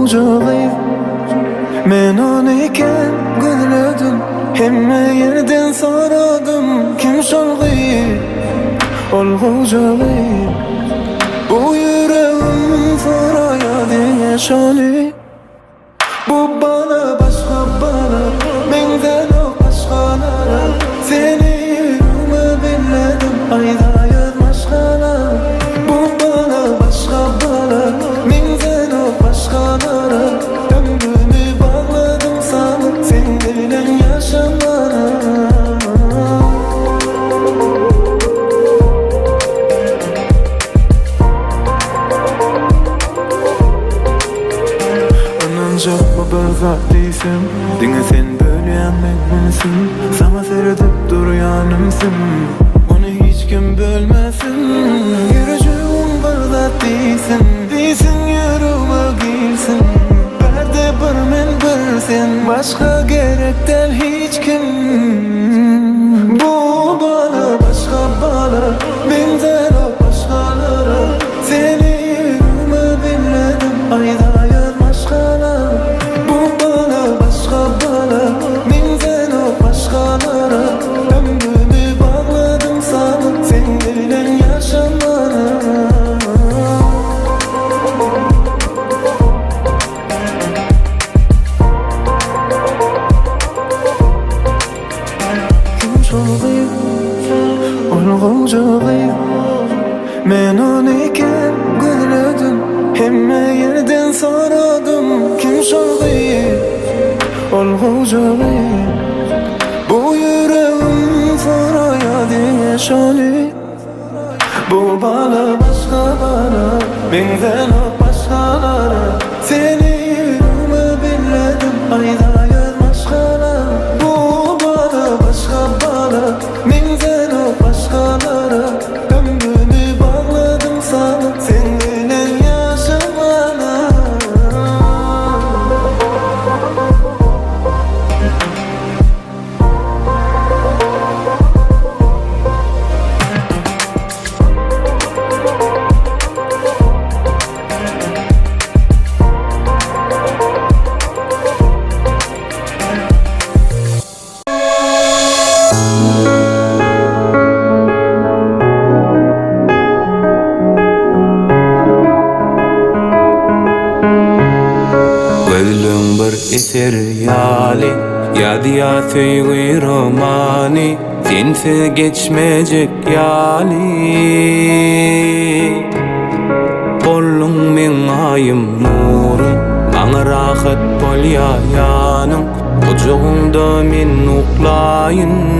olgunca men onu iken gözledim, hemme yerden soradım. Kim şol gıyıp olgunca bu yüreğim sorayadı yaşanı. Bu bana başka bana, menden o başkalara. Seni yüreğime belledim, ayda yazmaşkana. Bu bana başka bana, menden o başkalara. Ömrümü bağladım sana, sen bilen yaşamana. Ananca bir zat değilsin, dine sen böyleyen benimsin. Sana seyredip duruyanımsın, onu hiç kim bölmesin. Yürücüğüm bir zat değilsin, değilsin yüreğime girsin. Berde bir men bir sen, başka gerek değil hiç kim. Bu bana başka bana, benzer o başkalara. Seni yüreğime belledim, ayda yazmaşkana. Bu bana başka bana, benzer o başkalara. Ömrümü bağladım sana, sen bilen yaşamana. Kim şolgıyıp olgunca men onu iken gözledim, hemme yerden soradım. Kim şolgıyıp olgunca bu yüreğim sorayadı yaşanı. Bu bana başka bana, benden o başkalara. Seni yüreğime belledim, ayda yazmaşkana. Bu bana başka bana, benden o başkalara. Ömrümü bağladım sana, sen bilen yaşamana. Gözlüğün bir eser yali, yadıya söygü romani. Sense geçmeyecek yali. Kollun men ayım nurum, bana rahat bol yayanım. Kucağımda men uklayın.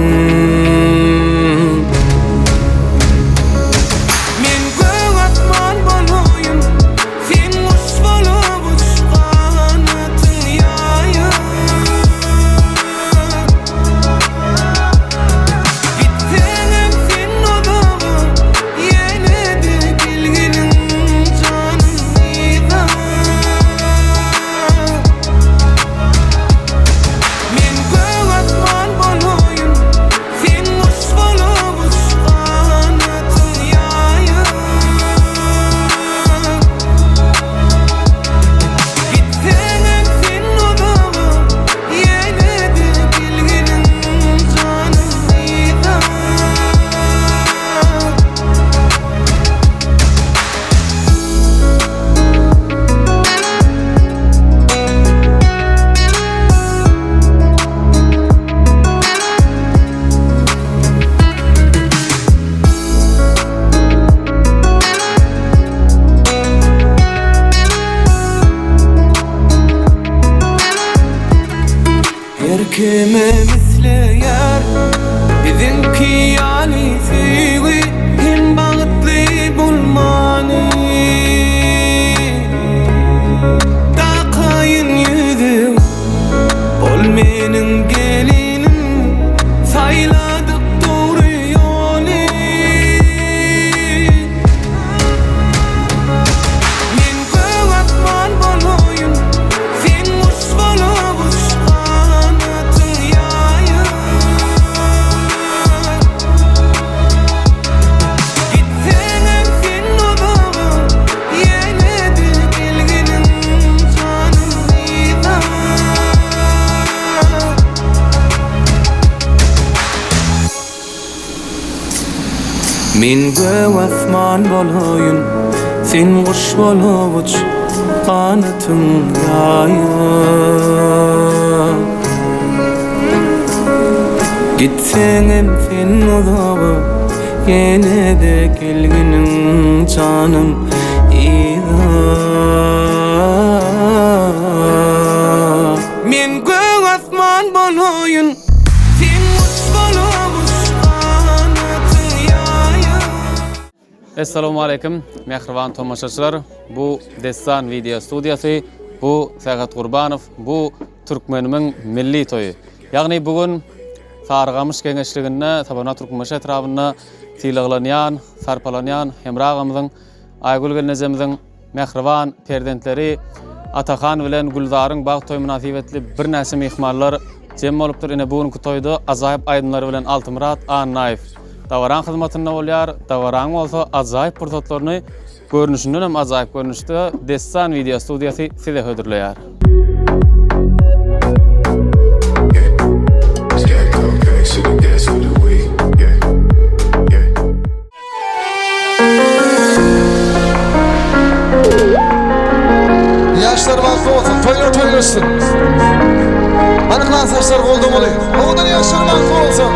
Kime misle yar, bizimki yani sevgi. Hem bağıtlı bulmani, takayın yüzü ol menin gelinim. Sayladık doğru yolu. Men göğ asman bolayım, sen kuş bolup uçkan. Men göw asman boloyun, sen kuş bolup uç, kanatın yayın. Gitsen hem sen uzağa, yine de gelginin canım iyiyim. Men göw asman boloyun, sen kuş bolup uç, kanatın yayın. Assalamu alaikum, mehriban tomoşaçylar. Bu Destan video studiyasy, bu Serhat Gurbanov, bu Türkmenimiň milli toyu. Ýagny bugün Sarıgamış geňeşliginde Tabana Türkmenmiş etrabyna tiýleglenýän, sarpalanýan hemragamyzyň, Aýgül gelnezemimiň mehriban perdentleri Atakan bilen Gulzaryň bag toý münasibetli bir näse mehmanlar jem bolupdyr. Ine bugünkü toýda azaýyp aýdymlary bilen Altymurat Annaýew Dawaran hyzmatynda bolýar. Dawaran bolsa azaýyp pursatlaryny görnüşinden hem azaýyp görnüşde Destan video studiyasy size hödürleýär. Yaşlar vakti olsun, toylar toylaşsın. Anıklan saçlar kolda olayım. Oğudan yaşlar vakti olsun.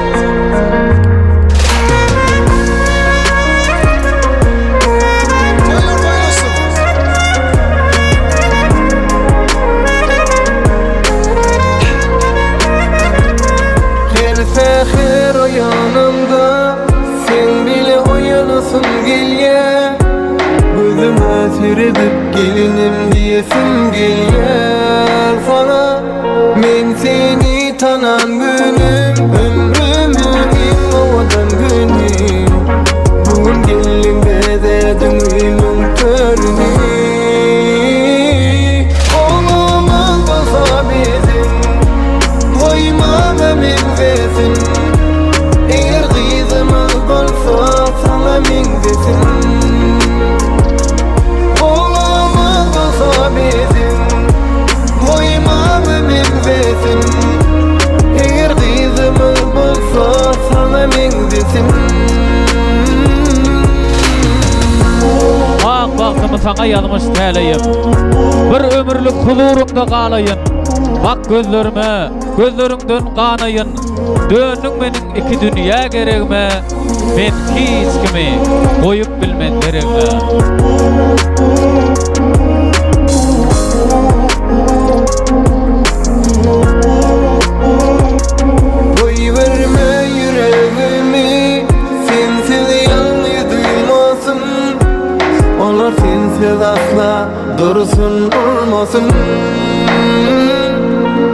Toylar toylaşsın. Gelse her o yanımda, sen bile oyanasın gelye. Gözüme seredip gelinim diyesim gelyer sana. Men seni tanan günüm, ömrümü en ovadan günüm. Bugün gelin bezedin ilmin törünü. Oğlumun basa bizim, koymam emindesin. Eğer kızımız bolsa sana mindesin. Oğlumun basa bizim, koymam emindesin. Eğer kızımız bolsa sana mindesin. Ak baktımı sana yanmış täleyim. Bir ömürlük huzurumda galayın. Bak gözlerime, gözlerinden kanayın. Dönün menin iki dünya geregime. Ben hiç kimi koyup bilmen geregime. Koyverme yüreğimi, sensiz yalnız duymasın. Onlar sensiz asla dursun durmasın.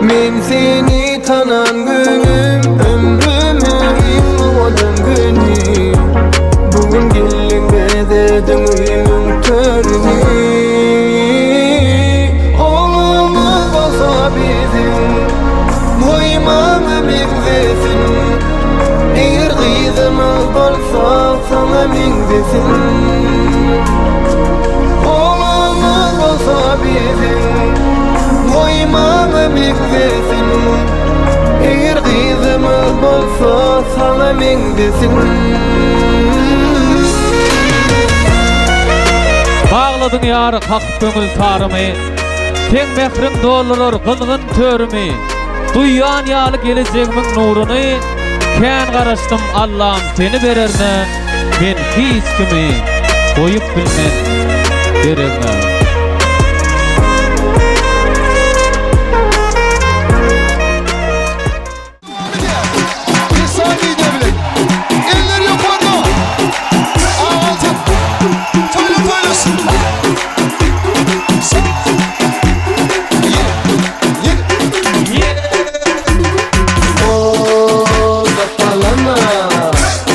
Men seni tanan günüm, ömrümü en ovadan günüm. Bugün gelin bezedin ilmin törünü. Oğlumuz olsa bizim, koymam emindesin. Eğer kızımız bolsa sana mindesin. Oğlumuz olsa bizim, koymam emindesin. Eğer kızımız bolsa sana mindesin. Bağladın yar hak göngül tarımı. Sen mehrin doldurur kılgın törümü. Duyyan yalı geleceğimin nurunu. Ken garaştım Allah'ım seni bererne. Ben hiç kimi koyup bilmen geregime. Bir saniye gidebilek. Eller yukarıda. Altın. Toylar toylaşsın. Oh, sakalana,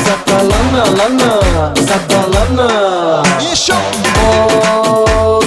sakalana, lana, sakalana. İş yok. Oh,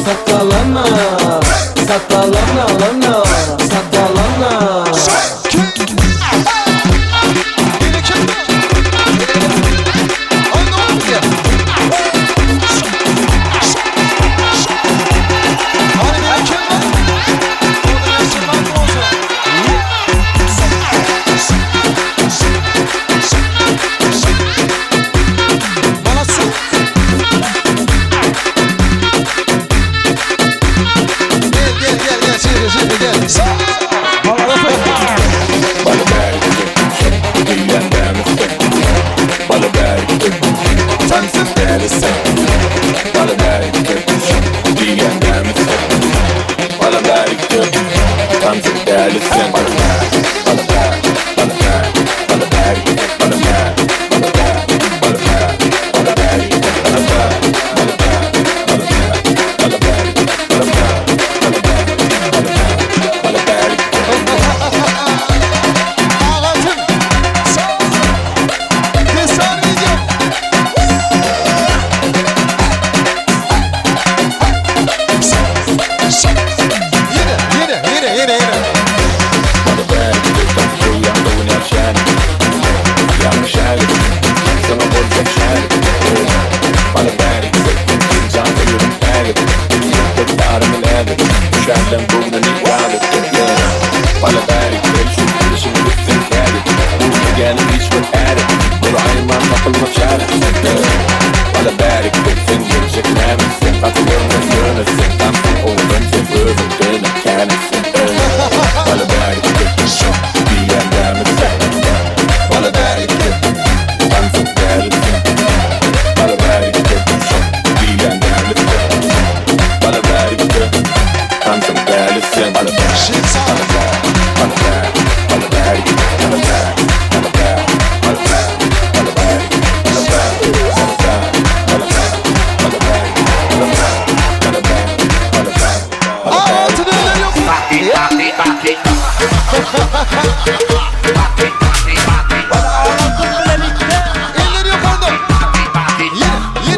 Elleri yukarıda. Yine.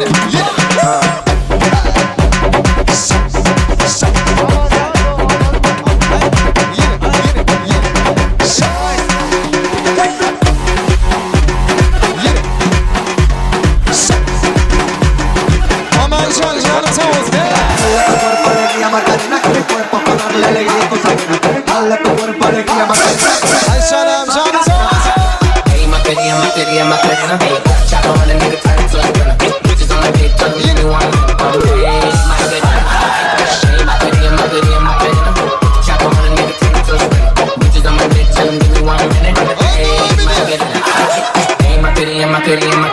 Aman canım sağ olsun. Ay canım sağ olsun. Hey, Macarena. Chop on a nigga, turn it to a sprinter. Bitches on my dick, tell me you want it. Hey, Macarena. Chop on a nigga, turn it to a sprinter. Bitches on my dick, tell me you want it. Hey, Macarena. Hey, Macarena.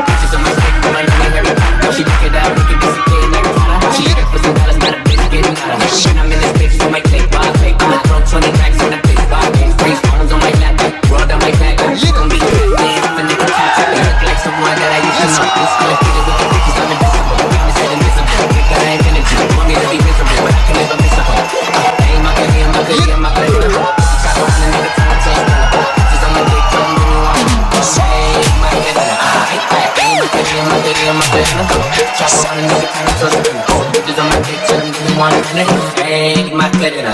Bitches on my dick, come on, let me hear it. She back it out, we can disappear like a She hit it for some dollars, not a bitch getting out of shit. I'm in this bitch, so my click, wild click. I'ma throw 20 racks in the bitch, wild click. Three phones on my lap, raw down my back. Gon' be damn, the nigga catch up. Look like someone that I used to know. This girl fit it with the bitches, I'm invincible. Promise that invisible. Think that I ain't finished. Want me to be miserable, but I can live unmissable. Hey, Macarena. Chop on a nigga, turn it to a sprinter. Bitches on my dick, tell me you want it. Hey, Macarena. Chop on a nigga, turn it to a sprinter. Bitches on my dick, tell me you want it. Hey, Macarena.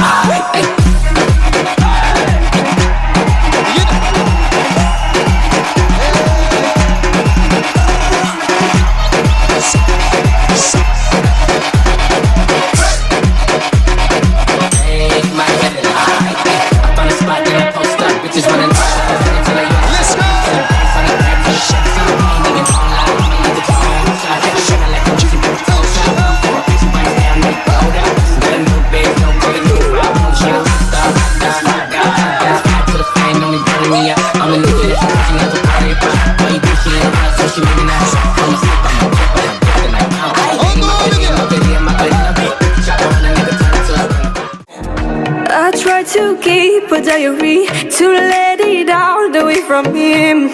I try to keep a diary to let it out away from him.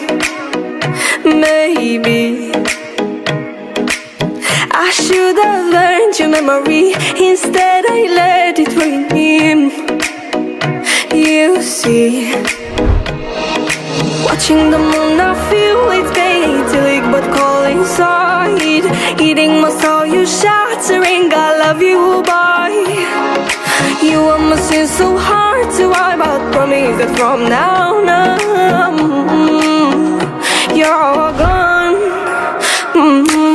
Maybe I should have learned your memory. Instead I let it ruin him. You see, watching the moon I feel it's painting but cold inside. Eating my soul, you shattering. I love you, boy. You are missing so hard to wipe out. Promise that from now on you're all gone. Mm-hmm.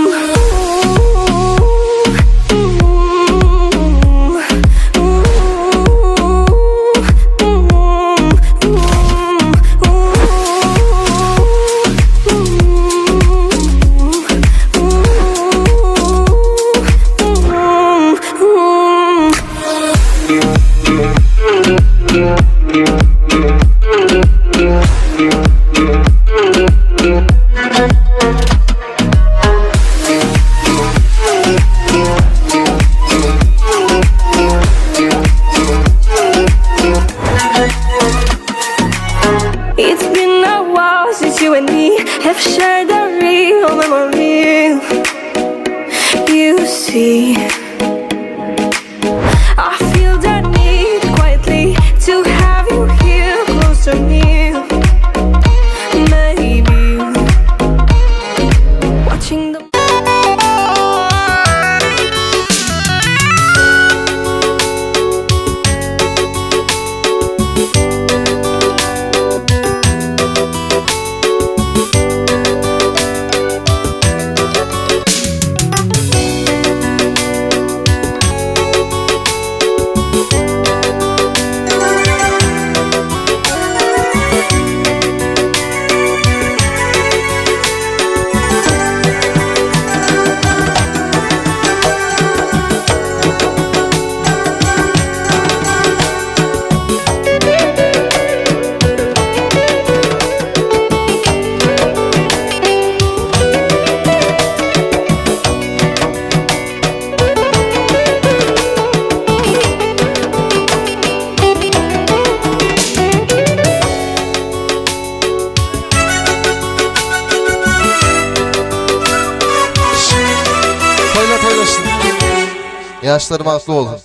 Yaşları mutlu olsun.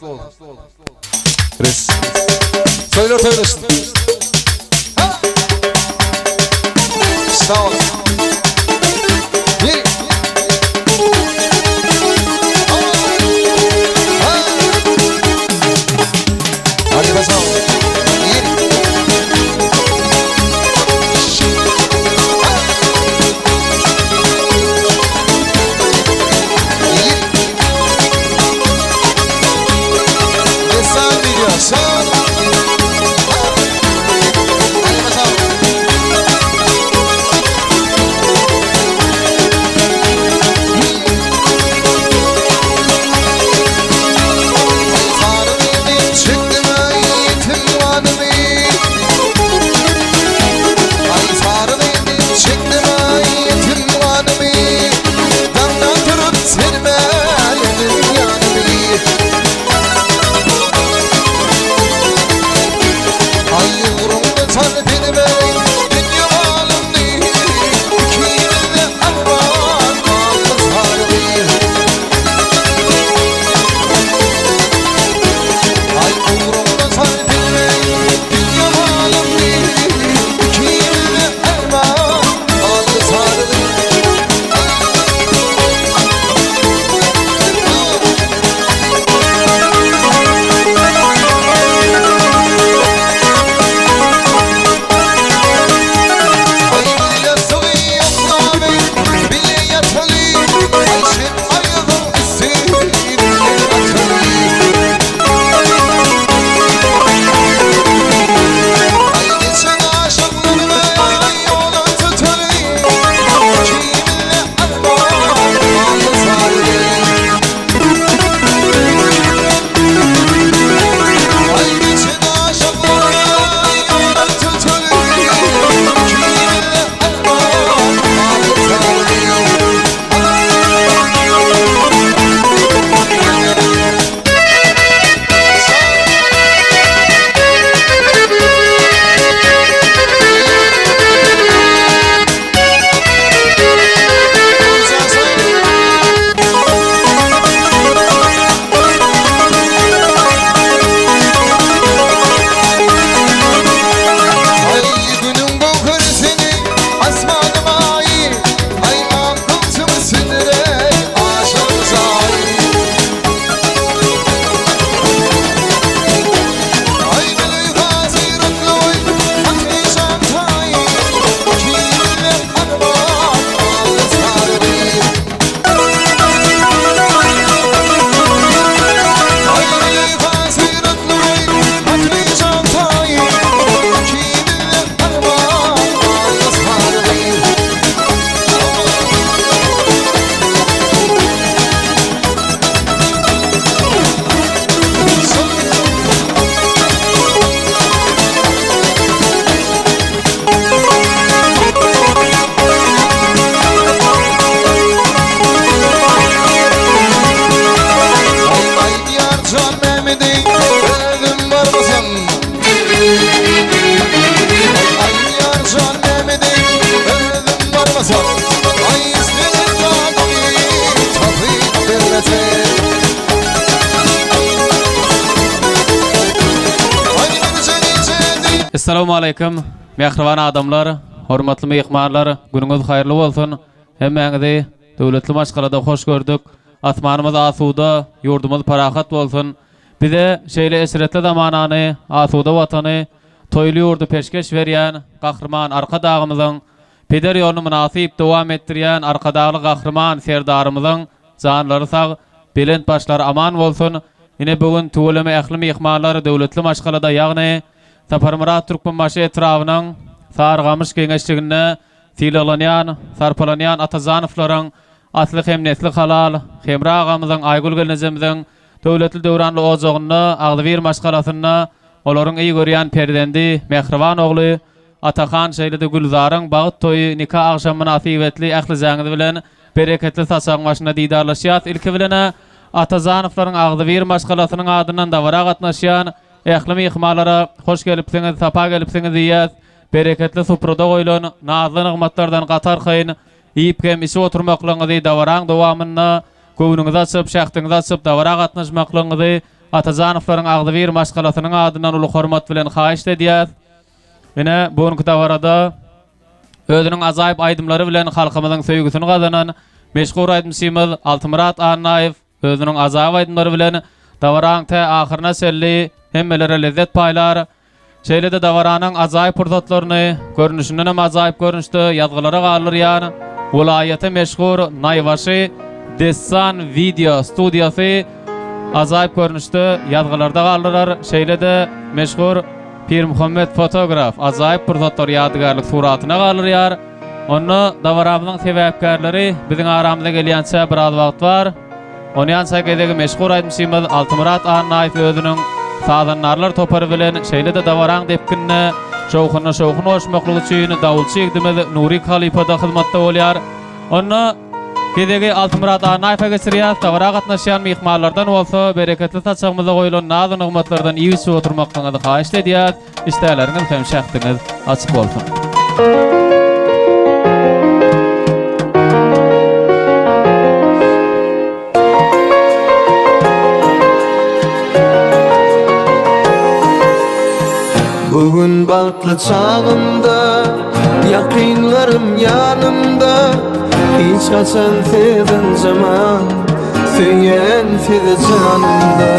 Res. Söyler işte. Ha! Sağ ol. Bir. Ha! Hadi be sağ ol. Bir. Assalamu alaykum. Mehriban adamlar, hormatly mehmanlar, günüňiz haýyrly bolsun. Hemmeňizi döwletli maşgalada hoş gördük. Atmanymyz asuda, ýurdumyz parahat bolsun. Bize şeýle esretli zamanany, asuda watany, toýly ýurdu peşkeş berýän gahrman arka dağymyzyň, peder ýoluny münasip dowam etdirýän arkadagly gahrman serdarymyzyň janlary sag, belent başlary aman bolsun. Ine bugün töweleme ähli mehmanlar döwletli maşgalada ýagny Saparmurat Türkmenbaşy etrawynyň sargamış geňeşligine tilalanýan, sarpalanýan Atazanowlaryň asly hem nesli halal, Hemra agamyzyň Aýgul gelnezimiziň döwletli döwranly ojagyny Agdyr maşgalasyna olaryň iyi görýän perdendi Mehriban ogly Atahan şeýlede Gülzaryň bagyt toýy nikah agşamy nasibetli ähli zaňyzy bilen bereketli saçaň başyna didarlaşýar. Ilki bilen Atazanowlaryň Agdyr maşgalasynyň adynan da wara gatnaşýan ähli mehmanlara hoş gelipsiňiz, sapa gelipsiňiz diýär. Bereketli suprada goýulan nazly nygmatlardan gatar haýyn iýip hem işe oturmaklaryňyzy dawaraň dowamyna Göwnüňizi açyp, şähtiňizi açyp, dawara gatnaşmaklaryňyzy Atajanowlaryň Agdyr maşgalatynyň adynan uly hormat bilen haýyş edýär. Mene bu dawarada özüniň ajaýyp aýdymlary bilen halkymyzyň söýgüsini gazanan meşhur aýdymçymyz Altymurat Arnaýew özüniň ajaýyp aýdymlary bilen dawaraň ta ahyryna selli hemmelere lezzet paýlar. Şeýle-de dawaranyň ajaýyp pursatlaryny, görnüşinden hem ajaýyp görnüşde ýazgylara galyr ýany. Welaýata meşhur Naýbaşy Dessan Video Studiýasy ajaýyp görnüşde ýazgylarda galyrar. Şeýle-de meşhur Pir Muhammed fotograf ajaýyp pursatlar ýadygarlyk suratyna galyr ýar. Onu dawaramyň sebäpkärleri biziň aramyzda gelýänçe bir az wagt bar. Onu ýansaýdagi meşhur aýdymçymyz Altymurat Arnaýew özüniň sazanlarlar topary bilen şeýle-de dawaraň depkinne şowkyny oşmaklyk üçin dawulçy egdimiz Nuri Khalipada hyzmatda bolýar. Onu kedegi Altymurat Arnaýew geçirýär. Dawara gatnaşýan mehmanlardan bolsa bereketli taçagymyza goýulan nazy nygmatlardan iýisi oturmaklygyňyzy haýyş edýär. İşlerleriňiz hem şähtiňiz açyk bolsun. Bugün balklı çağımda, yakınlarım yanımda. Hiç kaçan sizin zaman, söyleyen sizi canımda.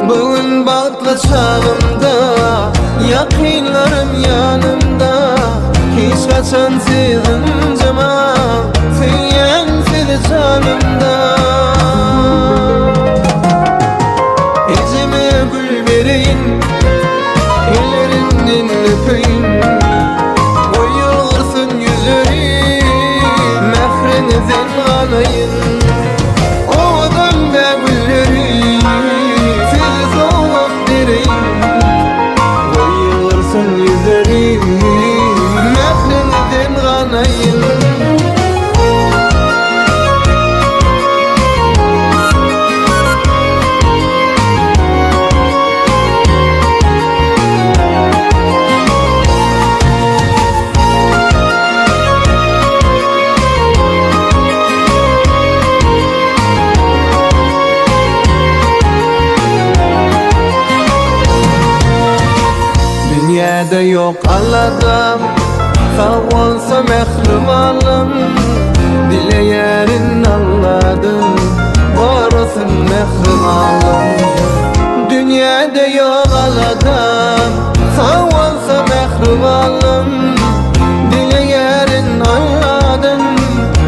Bugün balklı çağımda, yakınlarım yanımda. Hiç kaçan sizin zaman, söyleyen sizi canımda. Eceme gül vereyim, ellerinden öpeyim. Koyulursun yüzlerim, mehrenizden alayım. Oğdan ve güllerim, sizi soğuk vereyim. Koyulursun yüzlerim, mehrenizden alayım. Dünyada yok Allah'dan, sağ olsa mehribanım. Dileyerin Allah'dan, varasın mehribanım. Dünyada yok Allah'dan, sağ olsa mehribanım. Dileyerin Allah'dan,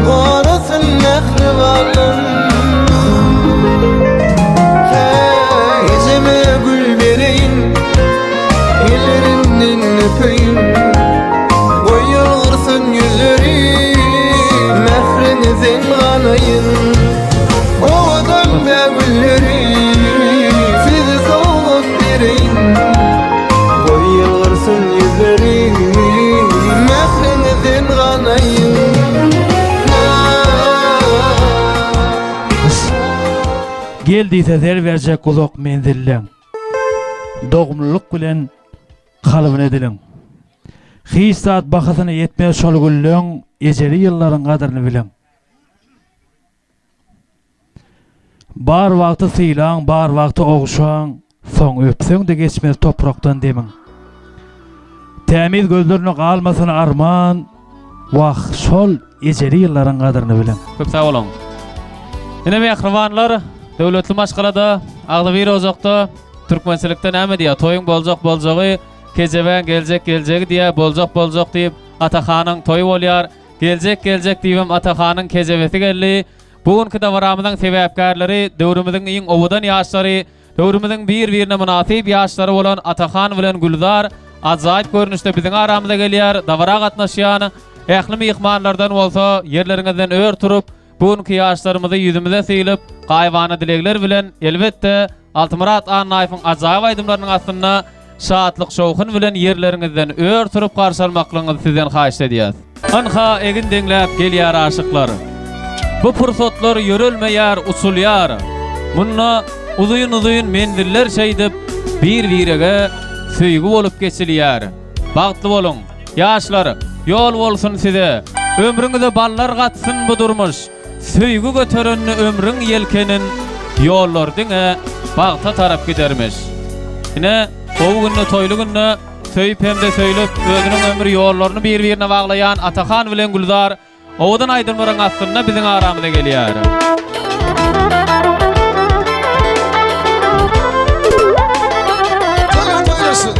varasın mehribanım. Eceme gül vereyim, ellerinden öpeyim. Koyulursun yüzlerim, mehrenizden alayım. Oğdan ve güllerim, sizi soğuk vereyim. Koyulursun yüzlerim, mehrenizden alayım. Geldiyse zer berjek uzak menzilleň. Dogumluluk bilen kalbyn edilen. Hiç saat bakasyna yetmeýär şol güllüň ejeli ýyllaryň gadyryny bilen. Bar wagty sylaň, bar wagty ogşaň, soň öpseň de geçmez toprakdan demin. Tämiz gözlerini galmasyna arman, wagt şol ejeli ýyllaryň gadyryny bilen. Köp sag bolun. Ine mehribanlar, döwletli maşgalada, Agdyr ozakda Türkmençilikden näme diýär? Toyuň boljagy, kejeben geljek diýär, boljak diýip Atahanyň toýu bolýar. Geljek diýip Atahanyň kejebeti geldi. Bugünkü dawaramyzyň sebäpkärleri döwrümizin iň obudan ýaşlary, döwrümizin bir-birine munasyp ýaşlary bolan Atahan bilen Gülzar ajaýyp görnüşde biziň aramyzda gelýär. Dawara gatnaşýan ähli mehmanlardan bolsa ýerleriňizden ör turup bugünkü ýaşlarymyzy ýüzümize sylyp gaýbana dilekler bilen elbetde Altymurat Arnaýewiň ajaýyp aýdymlarynyň astyna şatlyk şowkun bilen ýerleriňizden ör turup garşy almaklaryňyzy sizden haýyş edýär. Anha egin deňläp gelýär aşyklar. Bu pursatlar yörülmeýär, usulýar. Munna uzyň menziller şeýdip bir-birige söýgü bolup geçilýär. Bagtly bolun, ýaşlar, ýol bolsun size. Ömrüňizde ballar gatsyn bu durmuş. söýgü göterenni ömrüň yelkenin ýollardyňa bagta tarap gidermiş. Ine o günne toýly günne söýüp hemde söýlep özüniň ömür ýollaryny bir-birine baglayan Atakan bilen Gülzar owadan aýdylmaryň aslynda biziň aramyza gelýär. Toylar toylarsın.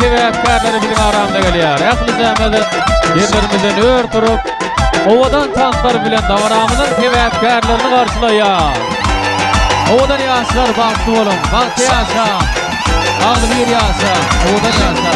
Seväpkärleri biziň aramyza gelýär. Ähli yerlerimizden ör turup, owadan tanklar bilen davaramynyň seväpkärlerini garşylaýar. Owadan ýaşlar bagty bolun, bagty ýaşa. Agly bir ýaşa, owadan ýaşa.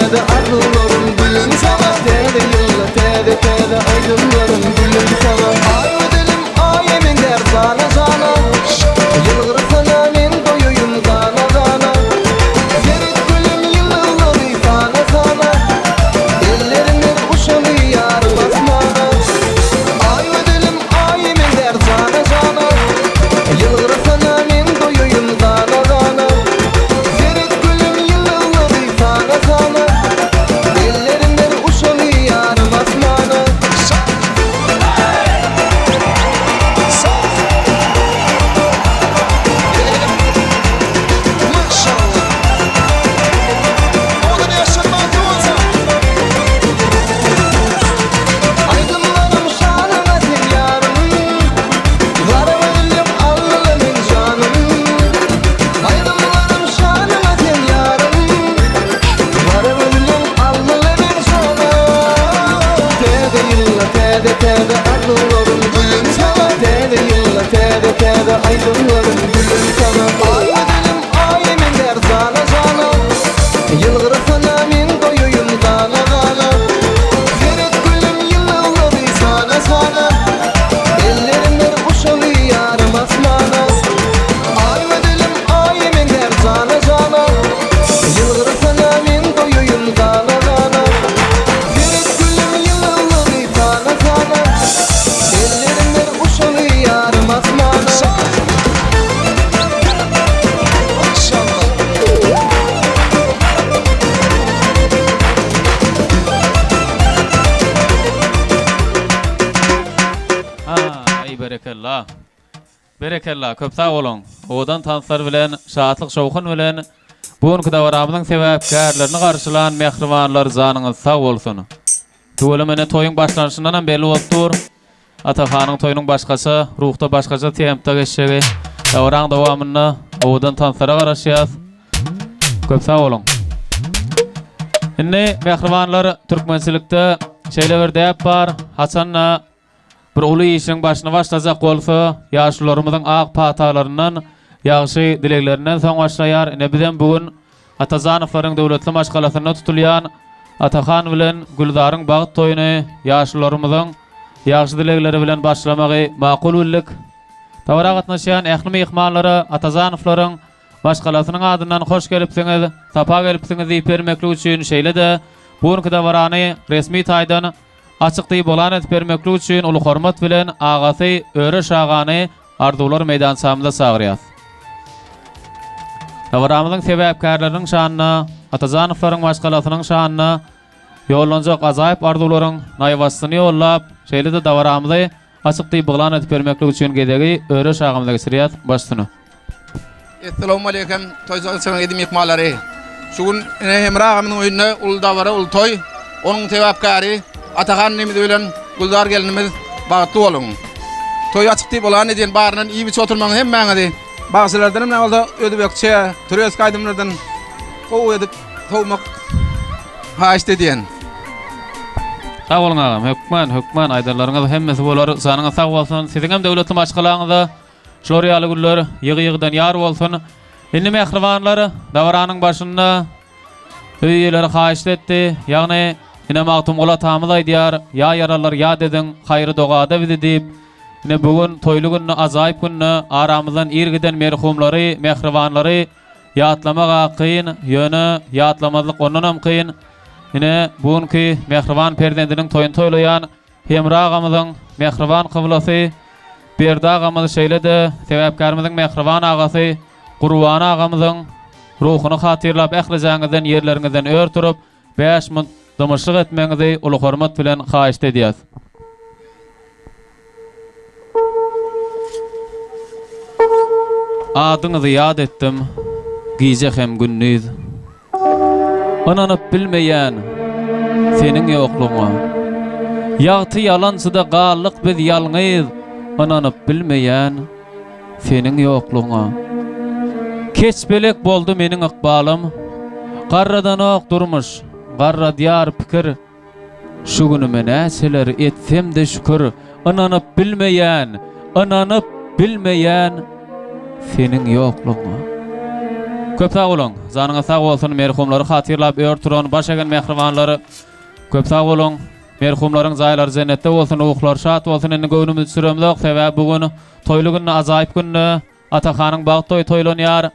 tede arzularım gülüm sana Tede yılla tede aydınlarım gülüm sana Ay ödelim ayemin der sana sana Yılgır sana men doyuyum sana sana Serit gülüm yılları sana sana Ellerinden uşalı yar basmana Ay ödelim ayemin der sana sana Yılgır sana men doyuyum sana sana Serit gülüm yılları sana sana Ellerinden uşalı yar basmana Aydınlarım şanına sen yarım Varım ölüm Allah'ın canım Aydınlarım şanına sen yarım Varım ölüm Allah'ın canım Tede yılla tede arzularım gülüm sana Tede yılla tede aydınlarım gülüm sana Ay ödelim ayemin der sana sana Yılgır sana men doyuyum sana sana Serit gülüm yılları sana sana Ellerinden uşalı yar basmana Ay ödelim ayemin der sana sana Yılgır sana men doyuyum sana sana Serit gülüm yılları sana sana Ellerinden uşalı yar basmana Ay berekallah. Berekallah, köp sağ olun. Odan tanslar bilen, şahatlyk şowkun bilen bugünkü dawramyzyň sebäpkärlerini garşylan mehribanlar zanyňyz sağ bolsun. Töwele mene toýuň başlanşyndan belli bolupdyr. Atafanyň toýunyň başgasy, ruhda başgaça tempda geçşegi. Dawran dawamyny odan tanslara garaşýas. Köp sağ olun. Indi mehribanlar türkmençilikde şeýle bir däp bar. Hasanna bir uly işiň başyna başlajak bolsa, ýaşlarymyzyň ak patalaryndan, ýagşy dileklerinden soň başlaýar. Ne bilen bugün Atazanowyň döwletli maşgalasyna tutulýan Atahan bilen Güldaryň bagyt toýuny ýaşlarymyzyň ýagşy dilekleri bilen başlamagy makul bildik. Tawara gatnaşýan ähli mehmanlary Atazanowyň maşgalasynyň adyndan hoş gelipsiňiz, sapa gelipsiňiz diýip bermeklik üçin şeýle de bugünkü dawarany resmi taýdan açykdy bolan etip bermeklik üçin uly hormat bilen agasy Öreş agany arzuwlar meýdançamyzda sagyrýar. Dawaramyzyň sebäpkärleriniň şanyna, Atazanowyň maşgalasynyň şanyna ýollanjak azaýyp arzuwlaryň naýwasyny ýollap, şeýle de dawaramyzy açykdy bolan etip bermeklik üçin gedegi Öreş agamyza geçirýär başlyny. Assalamu alaykum. Toyzal sana edim mehmanlary. Şugün Emre agamyň öýünde ul dawara ul toy, onuň sebäpkäri Atahan nemi bilen Guldar gelinimiz bagtly bolun. Toy açykdy bolan eden barynyň iyi bir oturmagy hem maňady. Bagsylardan hem bolsa ödebekçe, türes kaydymlardan gowy edip towmak haýşdy diýen. Sağ olun agam, hökman aýdarlaryňyz hemmesi bolar. Sanyňyz sağ bolsun. Siziň hem döwletli maşgalaňyzda şol ýaly günler ýygy-ýygydan ýar bolsun. Indi mehribanlar dawaranyň başynda öýelere haýşdy etdi. Ýagny ine magtum gola tamyz aýdýar, ýa yaralar ýa dedin, haýry dogada bizi diýip, ine bugün toýly günni, azaýyp günni aramyzdan irgiden merhumlary, mehribanlary ýatlamaga kyn, ýöne ýatlamazlyk ondan hem kyn. Ine bugünkü mehriban perdendiniň toýun toýlaýan Hemra agamyzyň mehriban kyblasy, Berda agamyz şeýle de sebäpkärimiziň mehriban agasy Gurban agamyzyň ruhuny hatyrlap ählijaňyzdan ýerleriňizden örtürüp 5 min damaşyk etmeňizi uly hormat bilen haýyşdy edýäs. Adyňyzy ýad etdim, giýje hem günnüz. Onanyp bilmeýän seniň ýoklugyňa. Ýagty ýalançyda gallyk biz ýalňyz, onanyp bilmeýän seniň ýoklugyňa. Keçbelek boldy meniň ykbalym, garradan ok durmuş, garra diyar pikir. Şu günüme näçeler etsem de şükür, onanyp bilmeýän seniň ýoklugyňa. Köp sag bolun. Zanyňyz sag bolsun, merhumlary hatyrlap öýrturan başagan mehribanlary. Köp sag bolun. Merhumlaryň zaýlary jennetde bolsun, uglar şat bolsun. Indi göwnümüz süremlik sebäp bugün toýly günni, ajaýyp günni, Atakanyň bagty toýlanýar.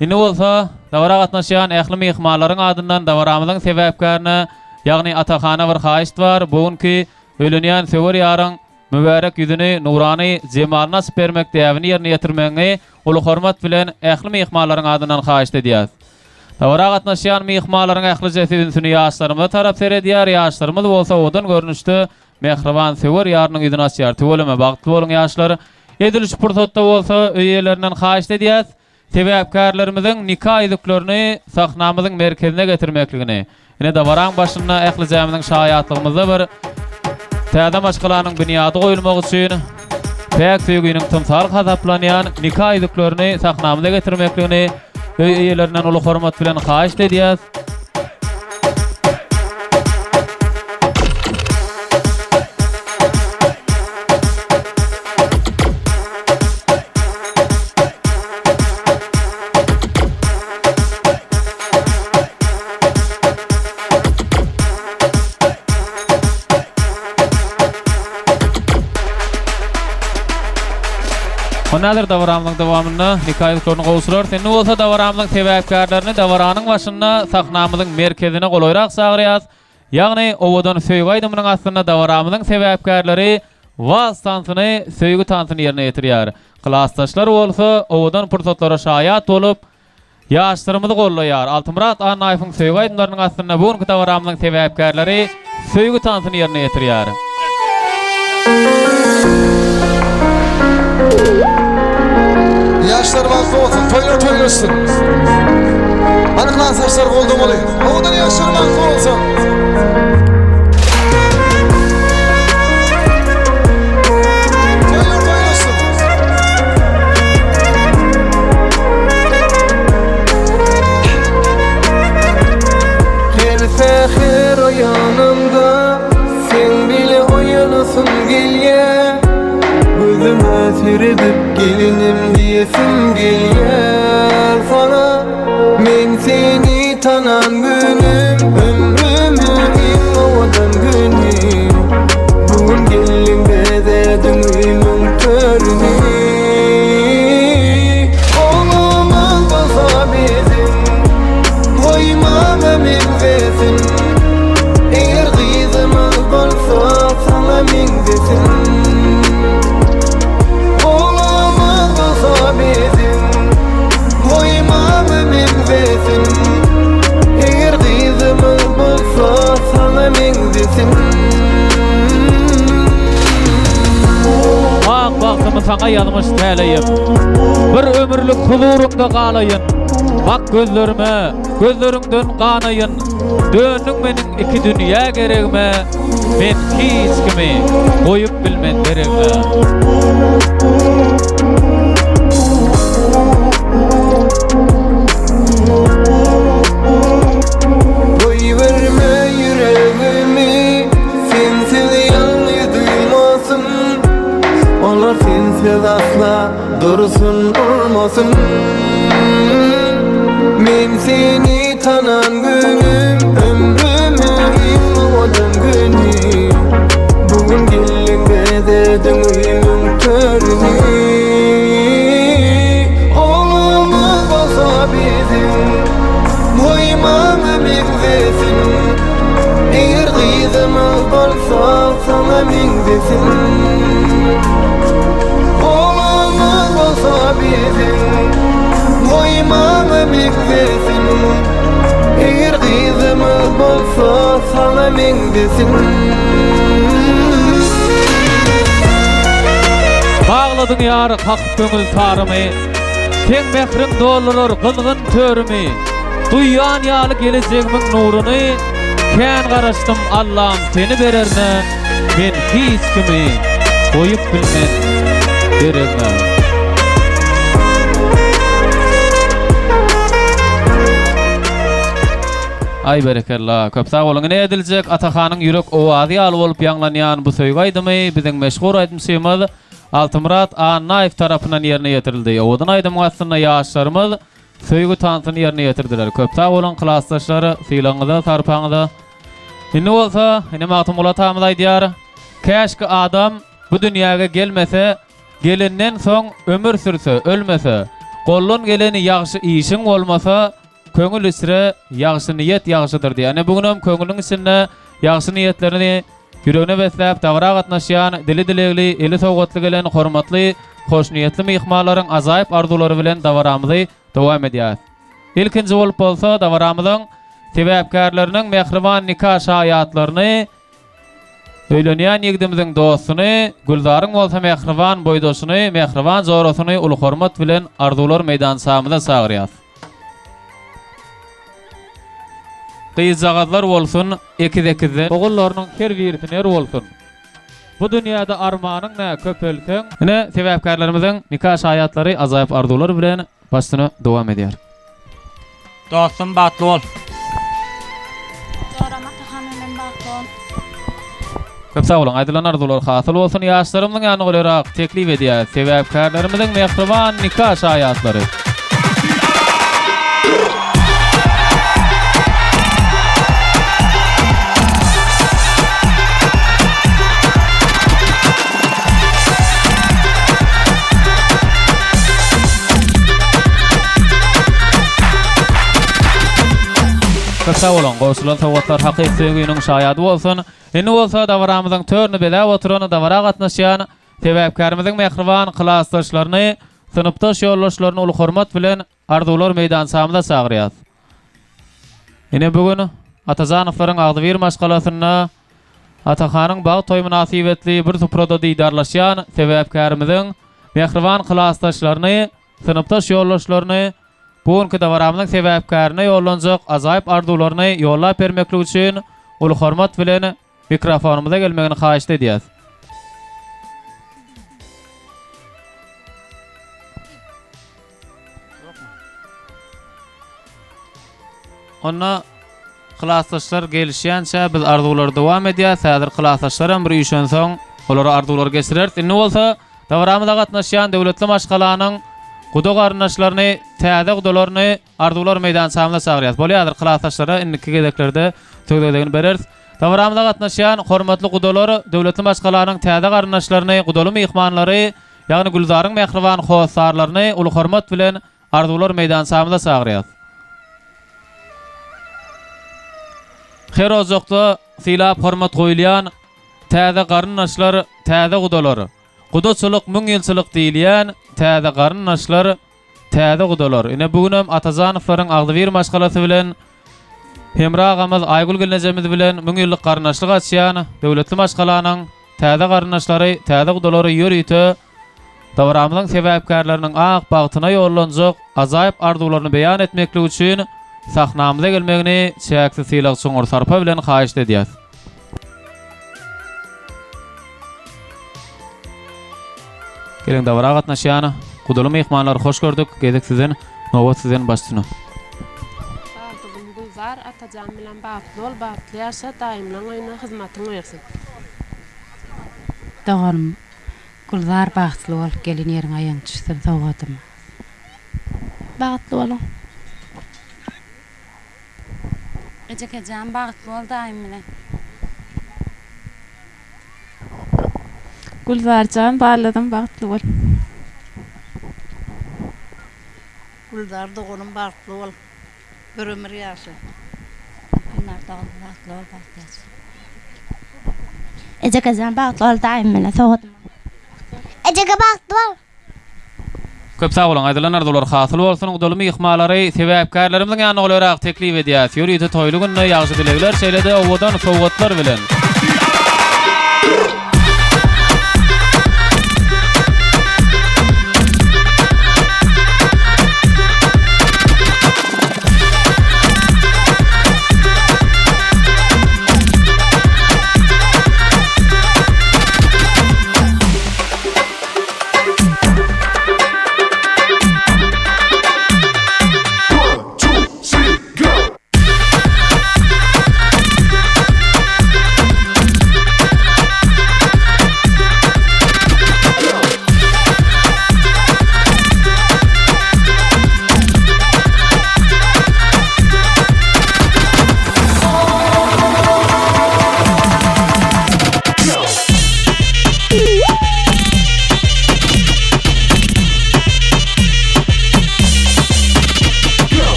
Indi bolsa, dawara gatnaşýan ähli mehmanlaryň adyndan dawaramyzyň sebäpkärini, ýagny Atakana bir haýyş bar. Bugünkü ölenýän söwer ýaryň mübarek ýüzüni nurany jemalyna bermek däwini ýerine ýetirmeňi uly hormat bilen ähli mehmanlaryň adyndan haýyş edýär. Dawara gatnaşýan mehmanlaryň ähli jefidini ýaşlarymyza tarap seredýär. Ýaşlarymyz bolsa odan görnüşde mehriban söwer ýarynyň ýüzüne açýar. Töweleme bagty bolan ýaşlar ediliş pursatda bolsa öýelerinden haýyş edýär. Sebäpkärlerimiziň nikah ediklerini sahnamyzyň merkezine getirmekligini. Ine dawaraň başyna ähli jämynyň şaýatlygymyzda bir täze başgalanyň bünyady goýulmak üçin pek söýgüniň tymsal hazaplanýan nikah ediklerini sahnamyza getirmekligini öýelerinden uly hormat bilen haýyş edýär. Onalar davaramyň dawamyna nikah ediklerini gowsular. Sende bolsa davaramyň sebäpkärlerini dawaranyň başyna sahnamyzyň merkezine golaýrak sagyrýar. Ýagny owadan söýgü aýdymynyň aslynda davaramyzyň sebäpkärleri wastansyny söýgü tansyny ýerine ýetirýär. Klassdaşlar bolsa owadan pursatlara şaýat bolup ýaşlarymyzy gollaýar. Altymrat Anayfyň söýgü aýdymlarynyň aslynda bugünkü davaramyzyň sebäpkärleri söýgü tansyny ýerine ýetirýär. Yaşlar bazı olsun, toylar. Anıklan saçlar goldum oluyor. Oğudan yaşlar bazı olsun. Toylarsın. Her seher o yanımda, sen bile oyanasın gelye. Gözüme seredip gelinim diyesim gelýär sana. Men seni tanan günüm, ömrümün en owadan günüm. Bugün gelin bezerdim üýümüň törüni. Olumaz bolsa bizim, koymam ömürdesin. Eger gyzymyz bolsa sana meňdesin. Bizim koymam ömürdesin. Eger gyzymyz bolsa sana meňdesin. Ak bagtymy saňa ýalňyş täleýim. Bir ömürlük huzurunda galaýyn. Bak gözlerime, gözleriňden ganaýyn. Döndüň meniň iki dünýä geregime. Men hiç kimi goýup bilmen geregime. Onlar sensiz asla dursun olmasın. Men seni tanan günüm, ömrümün en owadan günüm. Bugün gelin bezerdim üýümüň törüni. Olumaz bolsa bizim, koymam ömürdesin. Eger gyzymyz bolsa sana meňdesin. Olumaz bolsa bizim, koymam ömürdesin. Eger gyzymyz bolsa sana meňdesin. Bağladyň ýar hak göňül taramy. Sen mehriň dolarar gylgyn törümi. Duýan ýaly gelecegimin nuruny. Kän garaşdym Allah'ım seni bererne. Men hiç kimi goýup bilmen geregme. Ay berekallah. Köp sag bolun. Ne ediljek? Atakanyň ýürek owazy ýaly bolup ýanglanýan bu söýgü aýdymy biziň meşhur aýdymçymyz Altymrat Anayf tarapyndan ýerine ýetirildi. Owadan aýdym aslynda ýaşlarymyz söýgü tansyny ýerine ýetirdiler. Köp sag bolan klassdaşlary sylaňyda, sarpaňyda. Indi bolsa, ine magtym ola tamam aýdýar. Käşki adam bu dünýäge gelmese, gelenden soň ömür sürse, ölmese, gollun geleni ýagşy işiň bolmasa, köňül isre ýagşy niýet ýagşydyr diýär. Ene bugünüm köňülüň içinde ýagşy niýetlerini yüreğine besläp dagara gatnaşýan, dili-dilegli, eli sowgatly gelen hormatly, hoş niýetli mehmanlaryň azaýyp arzulary bilen dawaramyzy dowam edýär. İlkinji bolup bolsa dawaramyzyň sebäpkärleriniň mehriban nikah şaýatlaryny, öýlenýän ýigdimiziň dostuny, Gülzaryň bolsa mehriban boýdoşuny, mehriban zorosuny ulu hormat bilen arzular meýdançamyza sagyrýar. Gyýjagadlar bolsun, ekiz-ekizde, ogullarynyň her birisine er bolsun. Bu dünýäde armanyň nä köpelseň, ine sebäpkärlerimiziň nikah şaýatlary azaýyp arzular bilen başlyny dowam edýär. Dostum batly bol. Köp sag bolun, aýdylan arzular hasyl bolsun, ýaşlarymyň ýanyna goýarak teklip edýär. Sebäpkärlerimiziň mehriban nikah şaýatlary. Köpsä bolan, goşulan sowgatlar hakyky söýgüniň şaýady bolsun. Indi bolsa dawaramyzyň törni bela oturan dawara gatnaşýan sebäpkärimiziň mehriban klassdaşlaryny, synupdaş ýoldaşlaryny uly hormat bilen arzular meýdançamyza sagyrýar. Ine bugün Atazanowaryň Agdywer maşgalasyna Atahanyň baý toý münasibetli bir suprada diýdarlaşýan sebäpkärimiziň mehriban klassdaşlaryny, synupdaş ýoldaşlaryny bugünkü dawaramyzyň sebäpkärine ýollanjak azaýyp arzularyny ýollap bermeklik üçin uly hormat bilen mikrofonumyza gelmegini haýyş edýäs. Onna klassdaşlar gelişýänçe biz arzulary dowam edýäs. Häzir klassdaşlar hem bir ýüşen soň olary arzular geçirer. Indi bolsa dawaramyza gatnaşýan döwletli maşgalanyň Gudo garnaşlaryny, täze gudolaryny arzular meýdançamyna sagyrýar. Bolýardyr klassdaşlara indiki gedeklerde tögdegini berer. Dawaramyza gatnaşýan hormatly gudolar döwletli maşgalanyň täze garnaşlaryny, gudoly mehmanlary, ýagny Gülzaryň mehriban howsarlaryny uly hormat bilen arzular meýdançamyna sagyrýar. Her ozokda silap hormat goýulýan täze garnaşlar, täze gudolary. Gudoçylyk müň ýylçylyk diýilýän täze garnaşlar, täze gudolar. Ine bugünüm Atazanowaryň Agdywer maşgalasy bilen hemragymyz Aýgul gelnejemiz bilen müň ýyllyk garnaşlyk açýan döwletli maşgalanyň täze garnaşlary, täze gudolary ýörüýte dawaramyzyň sebäpkärleriniň ak bagtyna ýollanjak azaýyp arzularyny beýan etmeklik üçin sahnamyza gelmegini çäksiz sylagy soňur sarpa bilen haýyş edýär. Gelen dawara gatnaşýan gudoly mehmanlary hoş gördük. Gezek sizden, nowat sizden başlyny. Bagtygym Gülzar, Atajan bilen bagtly ol, bagtly ýaşa, daýymlaň oýna hyzmatyň bersin. Doğrum, Gülzar bagtly ol, gelin ýeriň aýançysyn sowgatym. Bagtly bolun. Ejekajan bagtly ol, daýym bilen. Gülzarjan barladan bagtly bol. Gülzar doğrum bagtly ol, bir ömür ýaşa. Onlar da bagtly ol, bagtly ýaşa. Ejekajan bagtly ol, daýym bilen sowgatym. Ejeka bagtly ol. Köp sag bolan, aýdylan arzular hasyl bolsun, gudoly mehmanlary sebäpkärlerimizin ýanyna golarak teklip edýär. Ýörüýte toýly günne ýagşy dilekler şeýlede owadan sowgatlar bilen.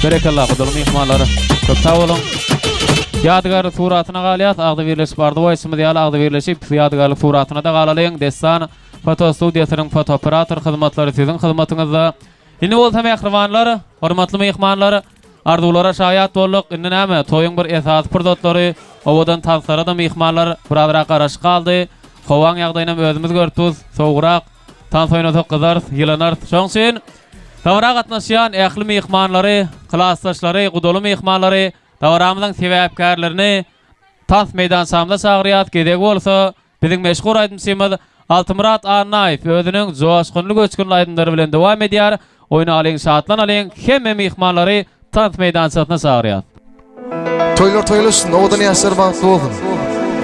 Berekallah gudulum ihmalları. Köp sağ olun. Yadgar suratına galyat agdy birleşip bardy boýsymyz ýaly agdy birleşip yadgarlyk suratyna da galalyň. Destan foto studiýasynyň fotooperator hyzmatlary siziň hyzmatyňyzda. Indi bolsa mehribanlar, hormatly mehmanlar, arzulara şaýat bolduk. Indi näme? Toýuň bir esas purdatlary, owadan tansara da mehmanlar birazrak garaş kaldy. Howaň ýagdaýyna özümiz görtüz, sowrak, tans oýnasak gyzar, ýylanar. Şoňşyn tawra gatnaşýan ähli mehmanlary, klassdaşlary, gudaly mehmanlary, tawramyzyň sebäpkärlerini tans meydan samda çagyrýar. Gedek bolsa biziň meşhur aýdymçymyz Altymurat Arnaýew özüniň joşgunly göçkün aýdymlary bilen dowam edýär. Oyna alyň, şatlan alyň, hemme mehmanlary tans meydançasyna çagyrýar. Toylar toylaşsın, owadan ýaşlar bagtly bolsun.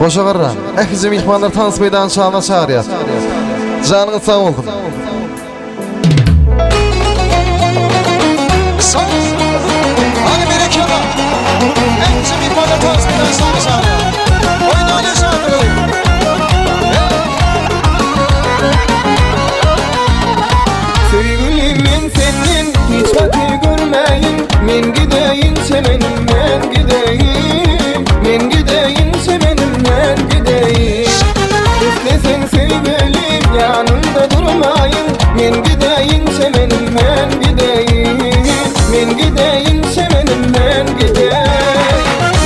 Goşa garra, ähli mehmanlar tans meydançasyna çagyrýar. Janyňyz sag bolsun. Hadi bereketler. Ähli mehmanlar tans meydançasyna çagyrýar. Oyna alyň, şatlan alyň. Sevgilim men senin hiç vakti görmeyin. Men gideyin semenim, men gideyin. Men gideyin semenim, men gideyin. İstesen sevgilim yanımda durmayın. Men gideyin semenim, men gideyin. Men gideyin semenim, men gideyin.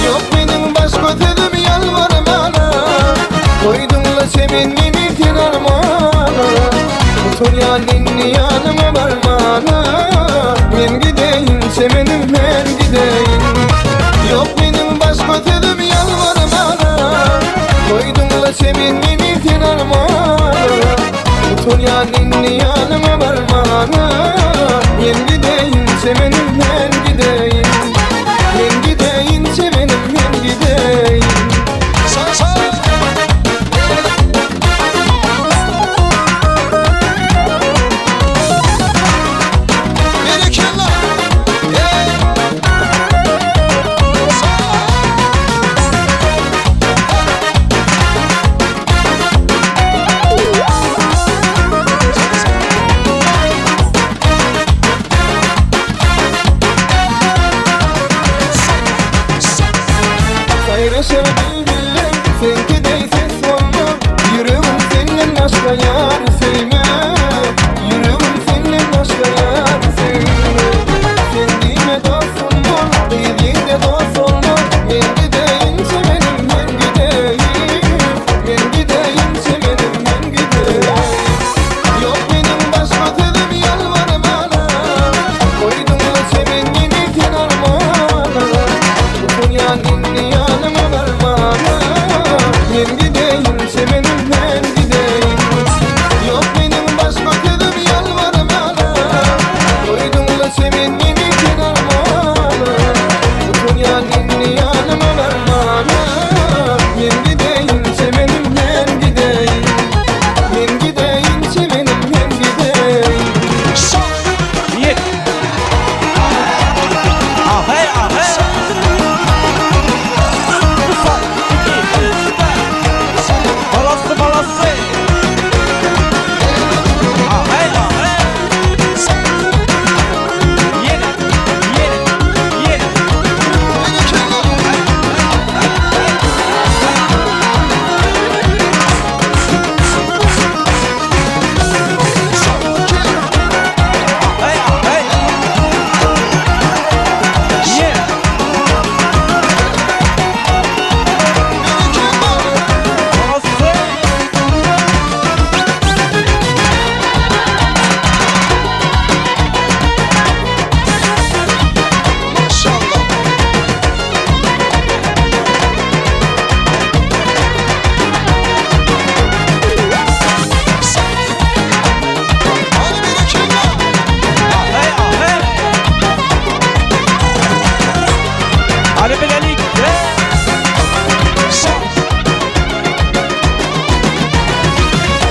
Yok benim başka sözüm yalvar bana. Koydunla semenimi sen armana. Otur yanını yanıma varmana. Men gideyim semenim, men gideyim. Yok benim başka sözüm yalvar bana. Koydunla semenimi sen armana. Otur yanını yanıma varmana. Men gideyim semenim, men gideyim. Men gideyim semenim, men gideyim. Sayraşır bülbüller, sen gideysen solma. Yüreğim seninle başka yar sevme. Yüreğim seninle başka yar sevme. Kendime dostum ol, dediğinde dost olma. Ben gideyim severim, ben gideyim. Ben gideyim severim, ben gideyim. Yok benim başka sözüm yalvar bana. Koydum sevenini sen armana. Otur yanını yanıma varmana. Ben gideyim sevenim, ben gideyim. Yok benim başka sözüm yalvar bana. Koydum sevenini sen armana. Otur yanını yanıma varmana. Ben gideyim sevenim, ben gideyim. Ben gideyim sevenim, ben gideyim.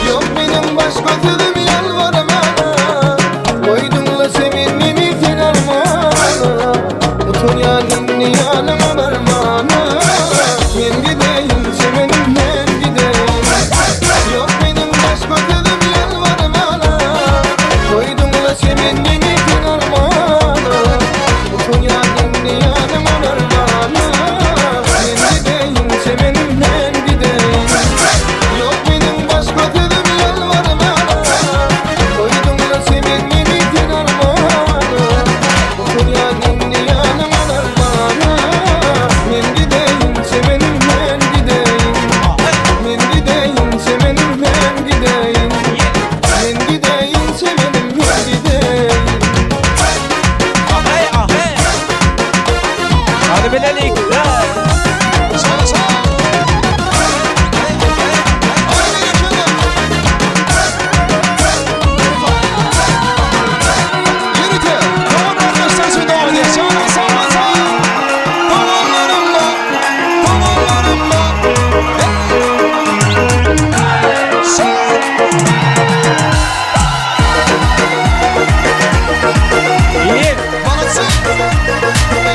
Yok benim başka sözüm yalvar bana. Koydunla sevenini sen armana. Otur yanını yanıma varmana. Ben gideyim sevenim, ben gideyim. Yok benim başka sözüm yalvar bana. Koydunla sevenini sen armana. Otur yanını ninni yanım anarmana Sen gideyin semenimden gideyin Yok benim başka dedim yalvarmana Koydum da semen yeni ten armana Otur ya ninni yanım anarmana Men gideyin semenimden gideyin Men gideyin semenimden gideyin Men gideyin semenimden gideyin Hadi bilelik.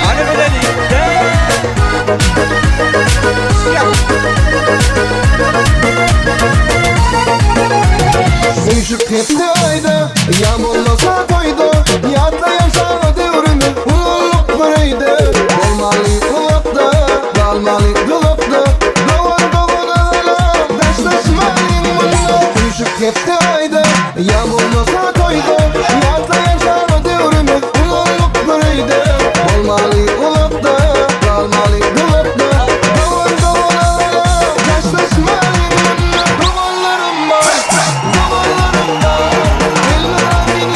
Hadi bilelik. Uyuşup hepsi ayda Yağmurlasa koydu Yatlayam sana devrimi Ululuk böreydi Olmalı kulakta Dalmalı kulakta Dovar dovar alam Daşlaşmalıyım bununla Uyuşup hepsi ayda Yağmurlasa koydu Yatlayam sana devrimi Ululuk böreydi Olmalı kulakta Dalmalı kulakta Dovar dovar alam Daşlaşmalıyım bununla Duvarlarım var Duvarlarım var Ellerim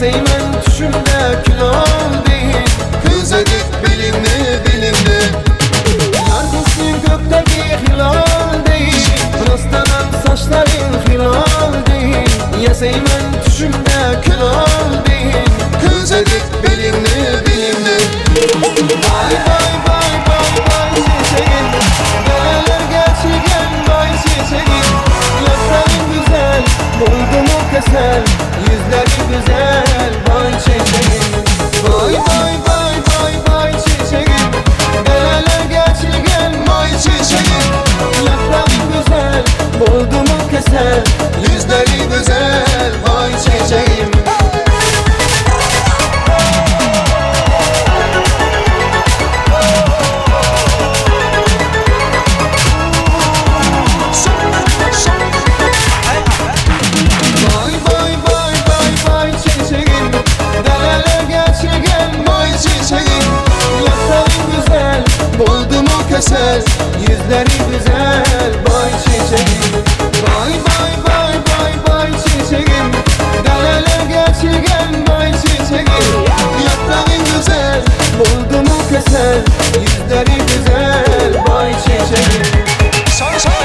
Yasayman tushimda kulol deyin ko'zadik bilimni bilimni Nargizning ko'kdagi hilol deyin Rostdan sochlaring hilol deyin Yasayman tushimda kulol deyin ko'zadik bilimni bilimni Bay bay bay bay bay çiçeğin Dağlarga çigen bay çiçeğin Yaprağın güzel buldu mu kesel Yüzleri güzel bay çiçeğin Bay bay bay bay bay çiçeğin Dağlarga çigen bay çiçeğin Yaprağın güzel buldu mu kesel Yüzleri güzel bay çiçeğim Keser, yüzleri güzel bay çiçeğim Bay bay bay bay bay çiçeğim Deleler geçirgen bay çiçeğim Yaprağın güzel, buldu mu keser Yüzleri güzel bay çiçeğim Son son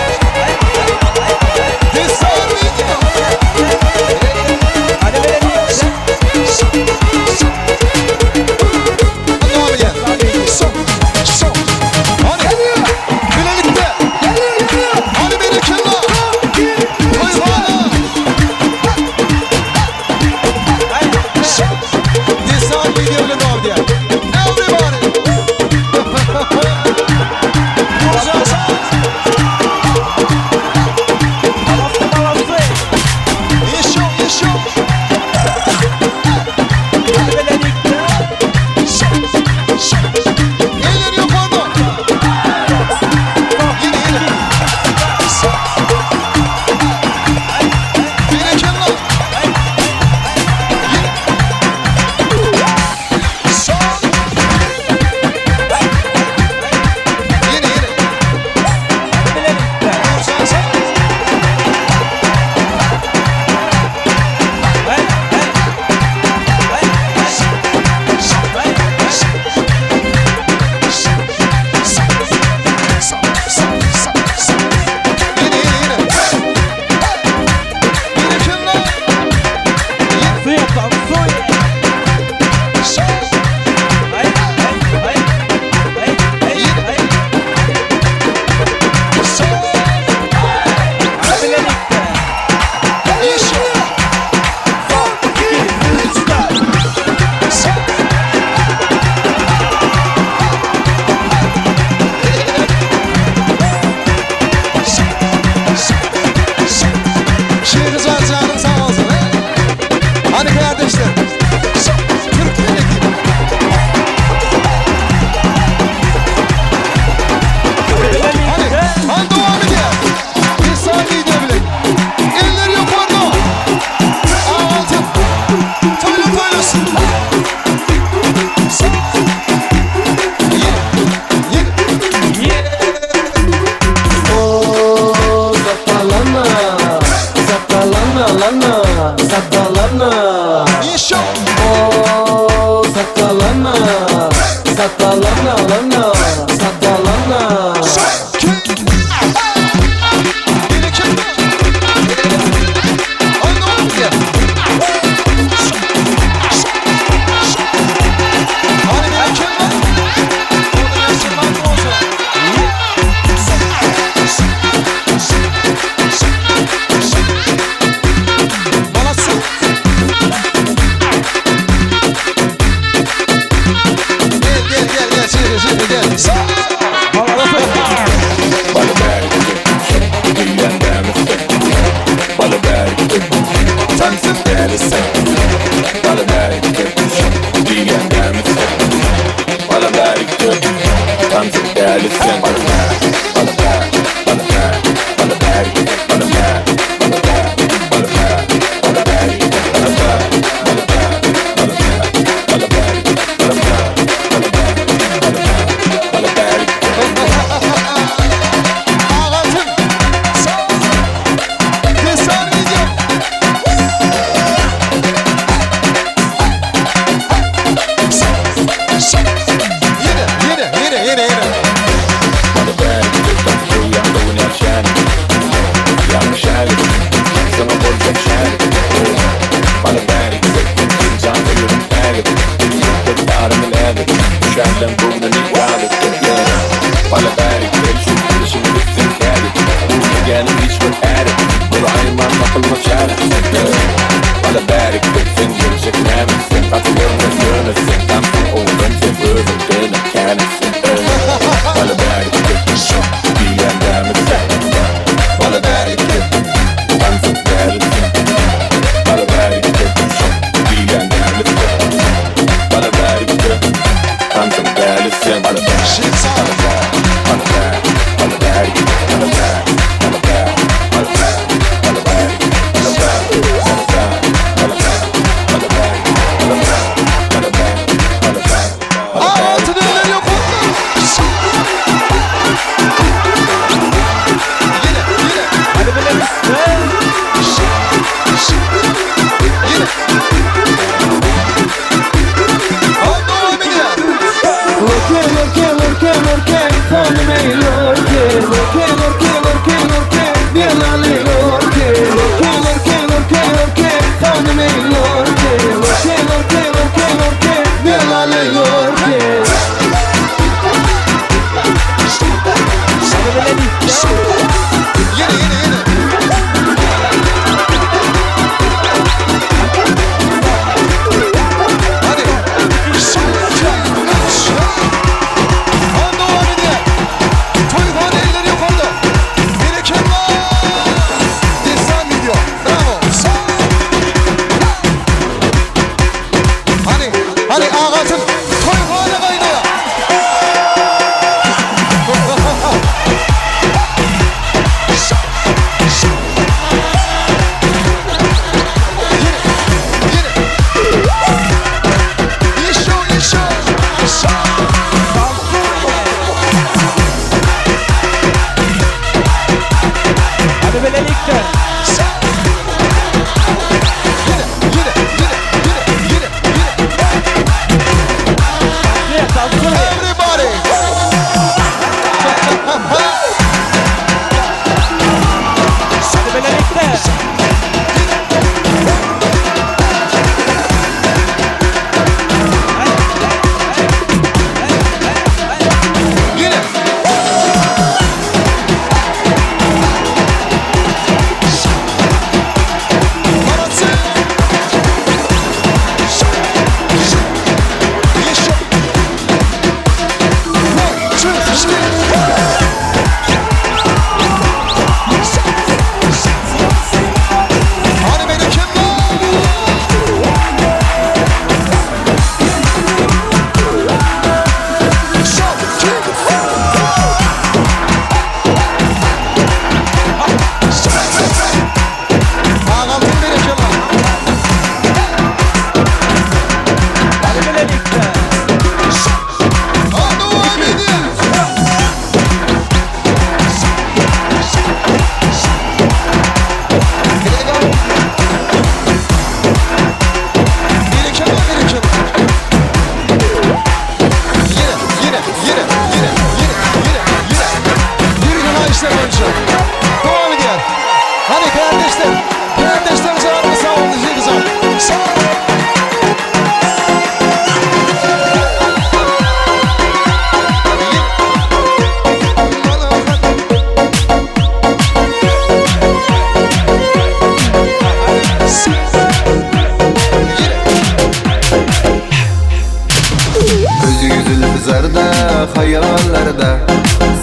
hayallarda,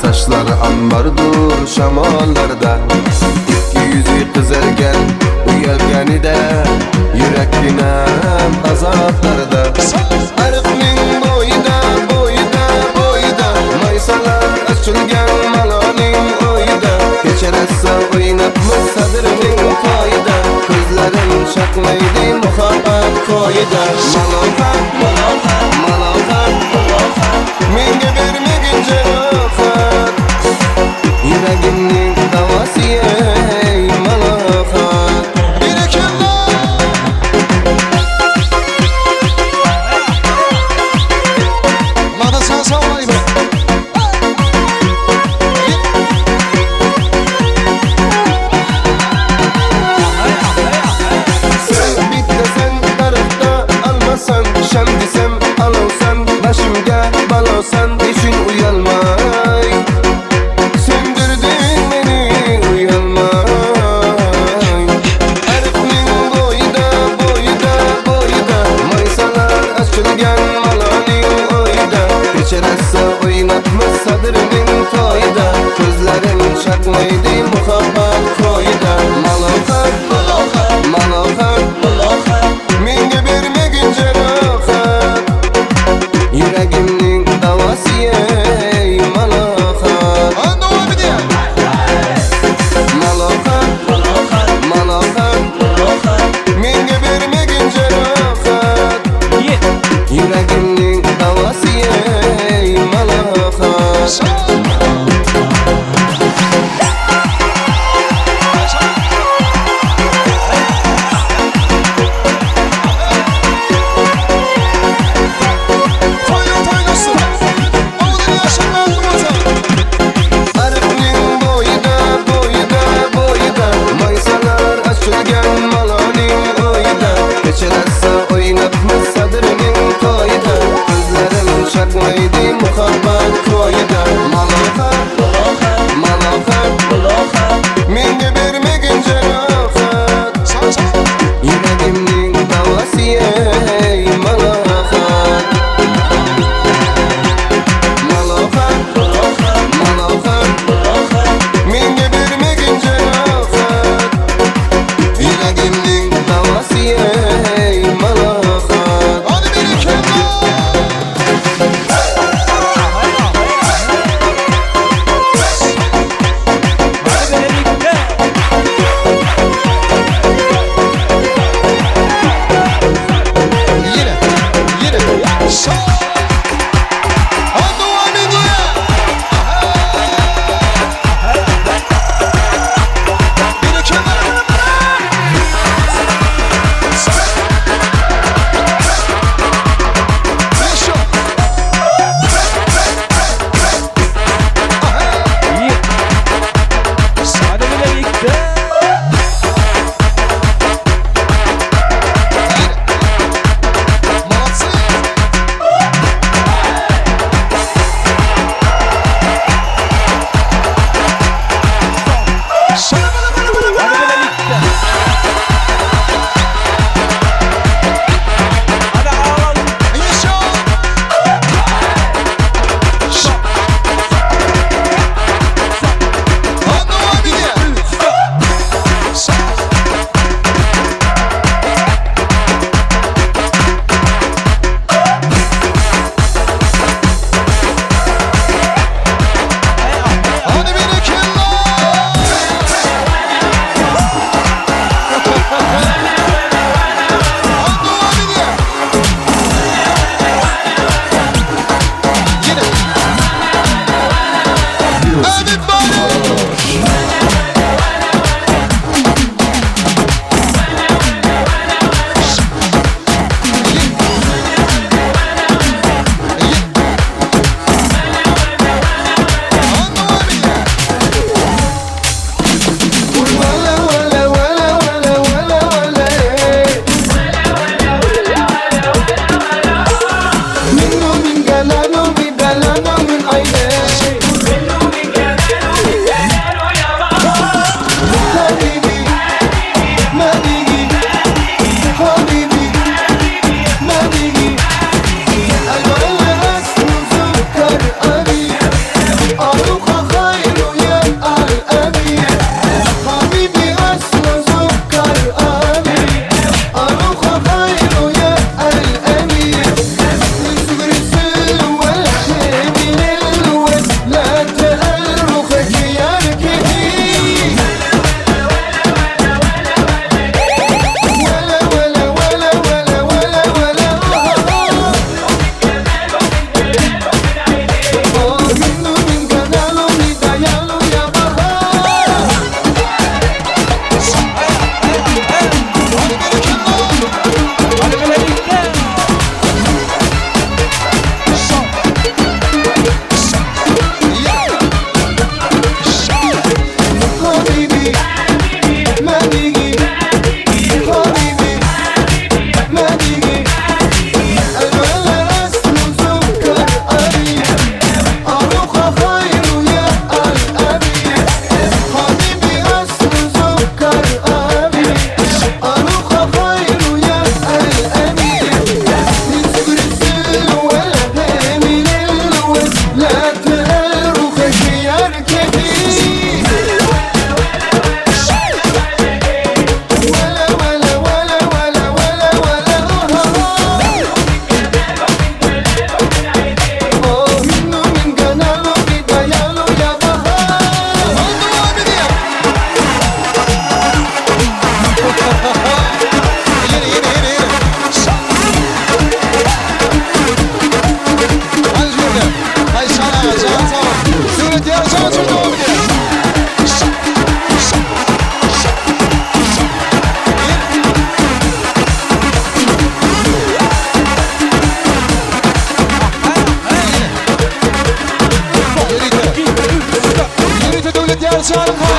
saçları ambardur şamallarda. İki yüzü kızargan uyalganida, yurakginam azaplarda. Ariqning bo'yida, bo'yida, bo'yida, maysalar ochilgan maloning o'yida. Kecharasa o'ynabmiz sadrining qoyida, ko'zlarim chaqnaydi muhabbat qo'yida. Malohat, malohat, malohat, menga bermagin jarohat, yuragimning davasi ey malohat. Mana sen sağlayma.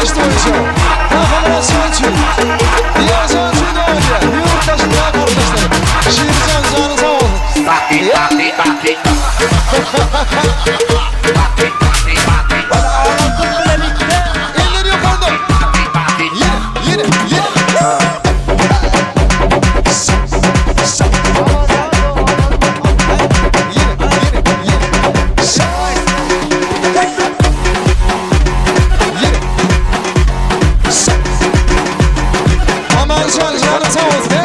Başta boyunca. Kafalara söylçün. Diğer söylçün de öyle. Yurttaşın ya kardeşlerim. Şiircan canı sağ olun. Elleri yukarıda. Yine. Aman canım sağ olsun.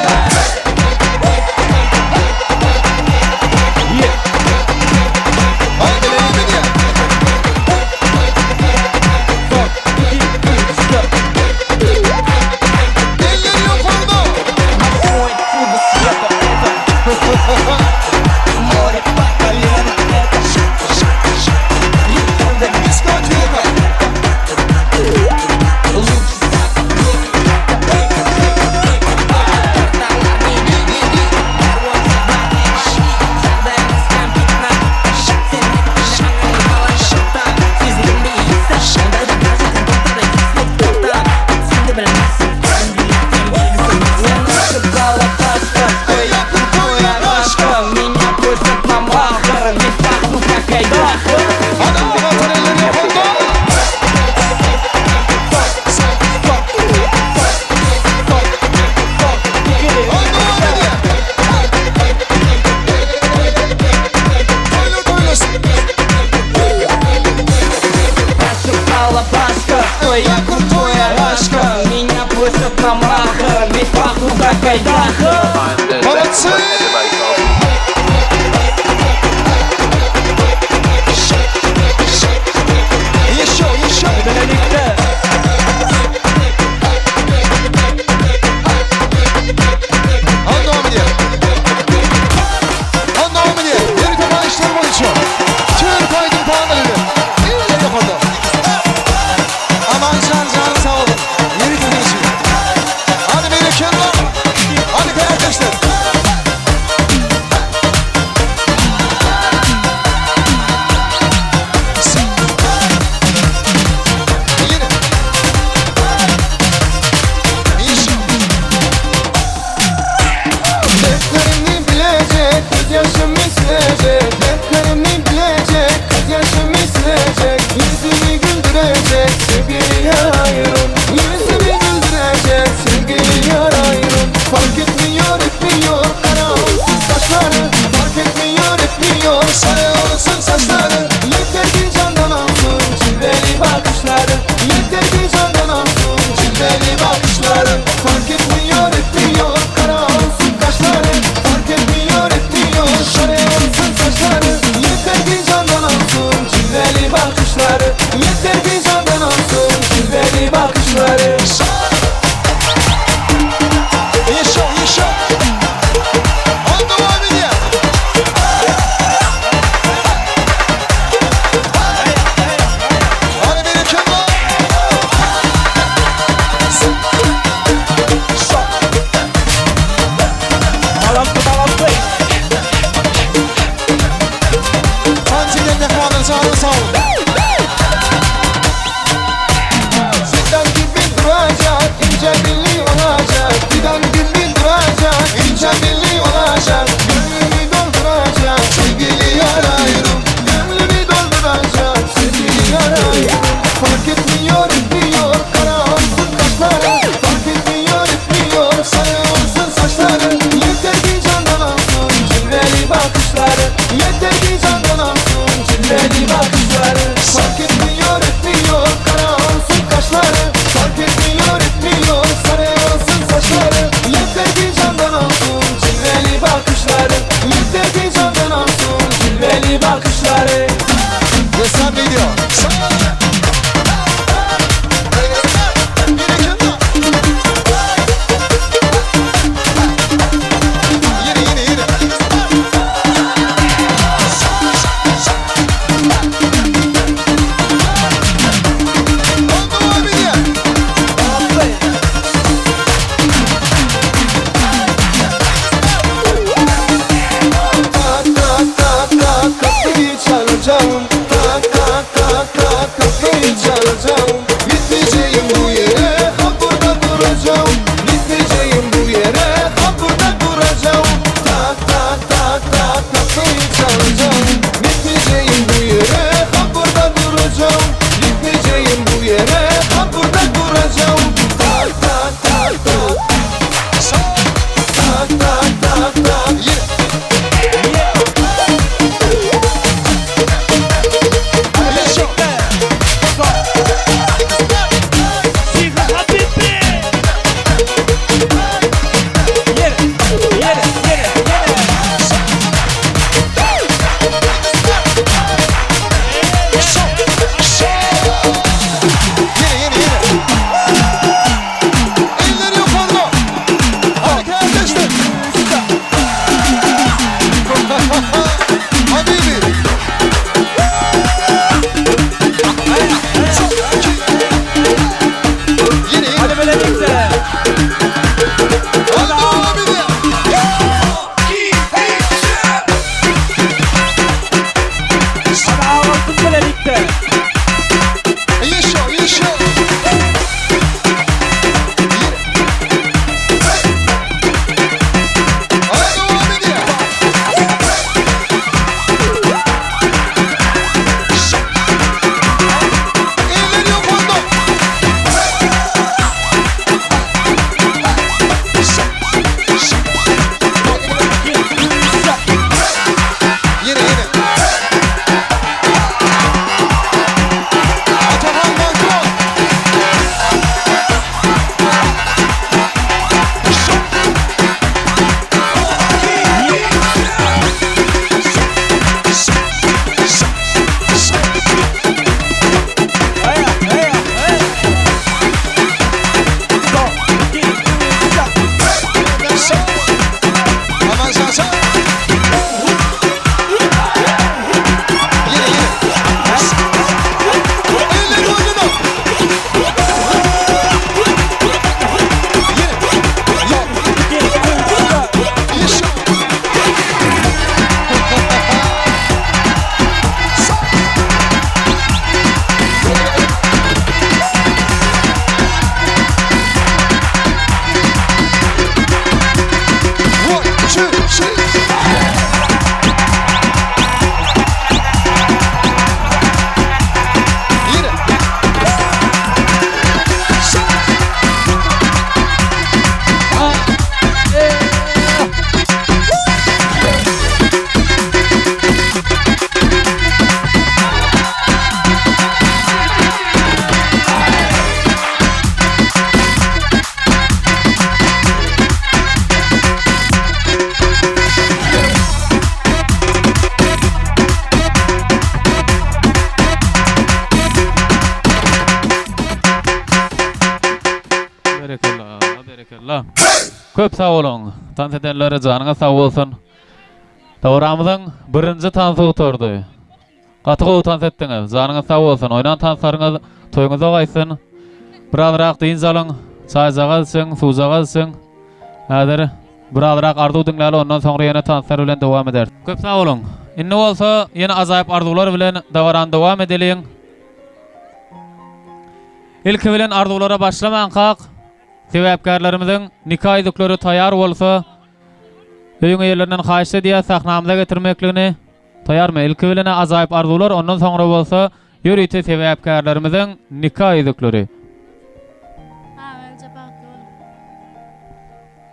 Молодцы! Еще! Anlam мне! Yeri kapan işler boyunca. Tüm kaydın puanları. İyice yukarıda. Aman canı sağ olun. Yeri kapan işi. Hadi beni kenara. Hadi kardeşler. Köp sağ olun. Tans edenlere canına sağ olsun. Dawramyzyň birinji tansy oturdy. Gatygy tans etdiňiz. Canına sağ olsun. Oynan tansaryňyz toýuňyza gaýsyn. Birazrak diň zalyň, çaýjagasyň, suwjagasyň. Häzir birazrak arzu dinläli, ondan soňra ýene tanslar bilen dowam eder. Köp sağ olun. Inne bolsa ýene azaýyp arzular bilen dowam edeliň. İlki bilen arzulara başlaman kaq, sebäpkärlerimiziň nikah edikleri taýar bolsa, öýüň ýerlerinden haýşy diýe sahnamyza getirmekligini taýarmy? İlki bilen azaýyp arzular, ondan soňra bolsa, ýörüýte sebäpkärlerimiziň nikah edikleri.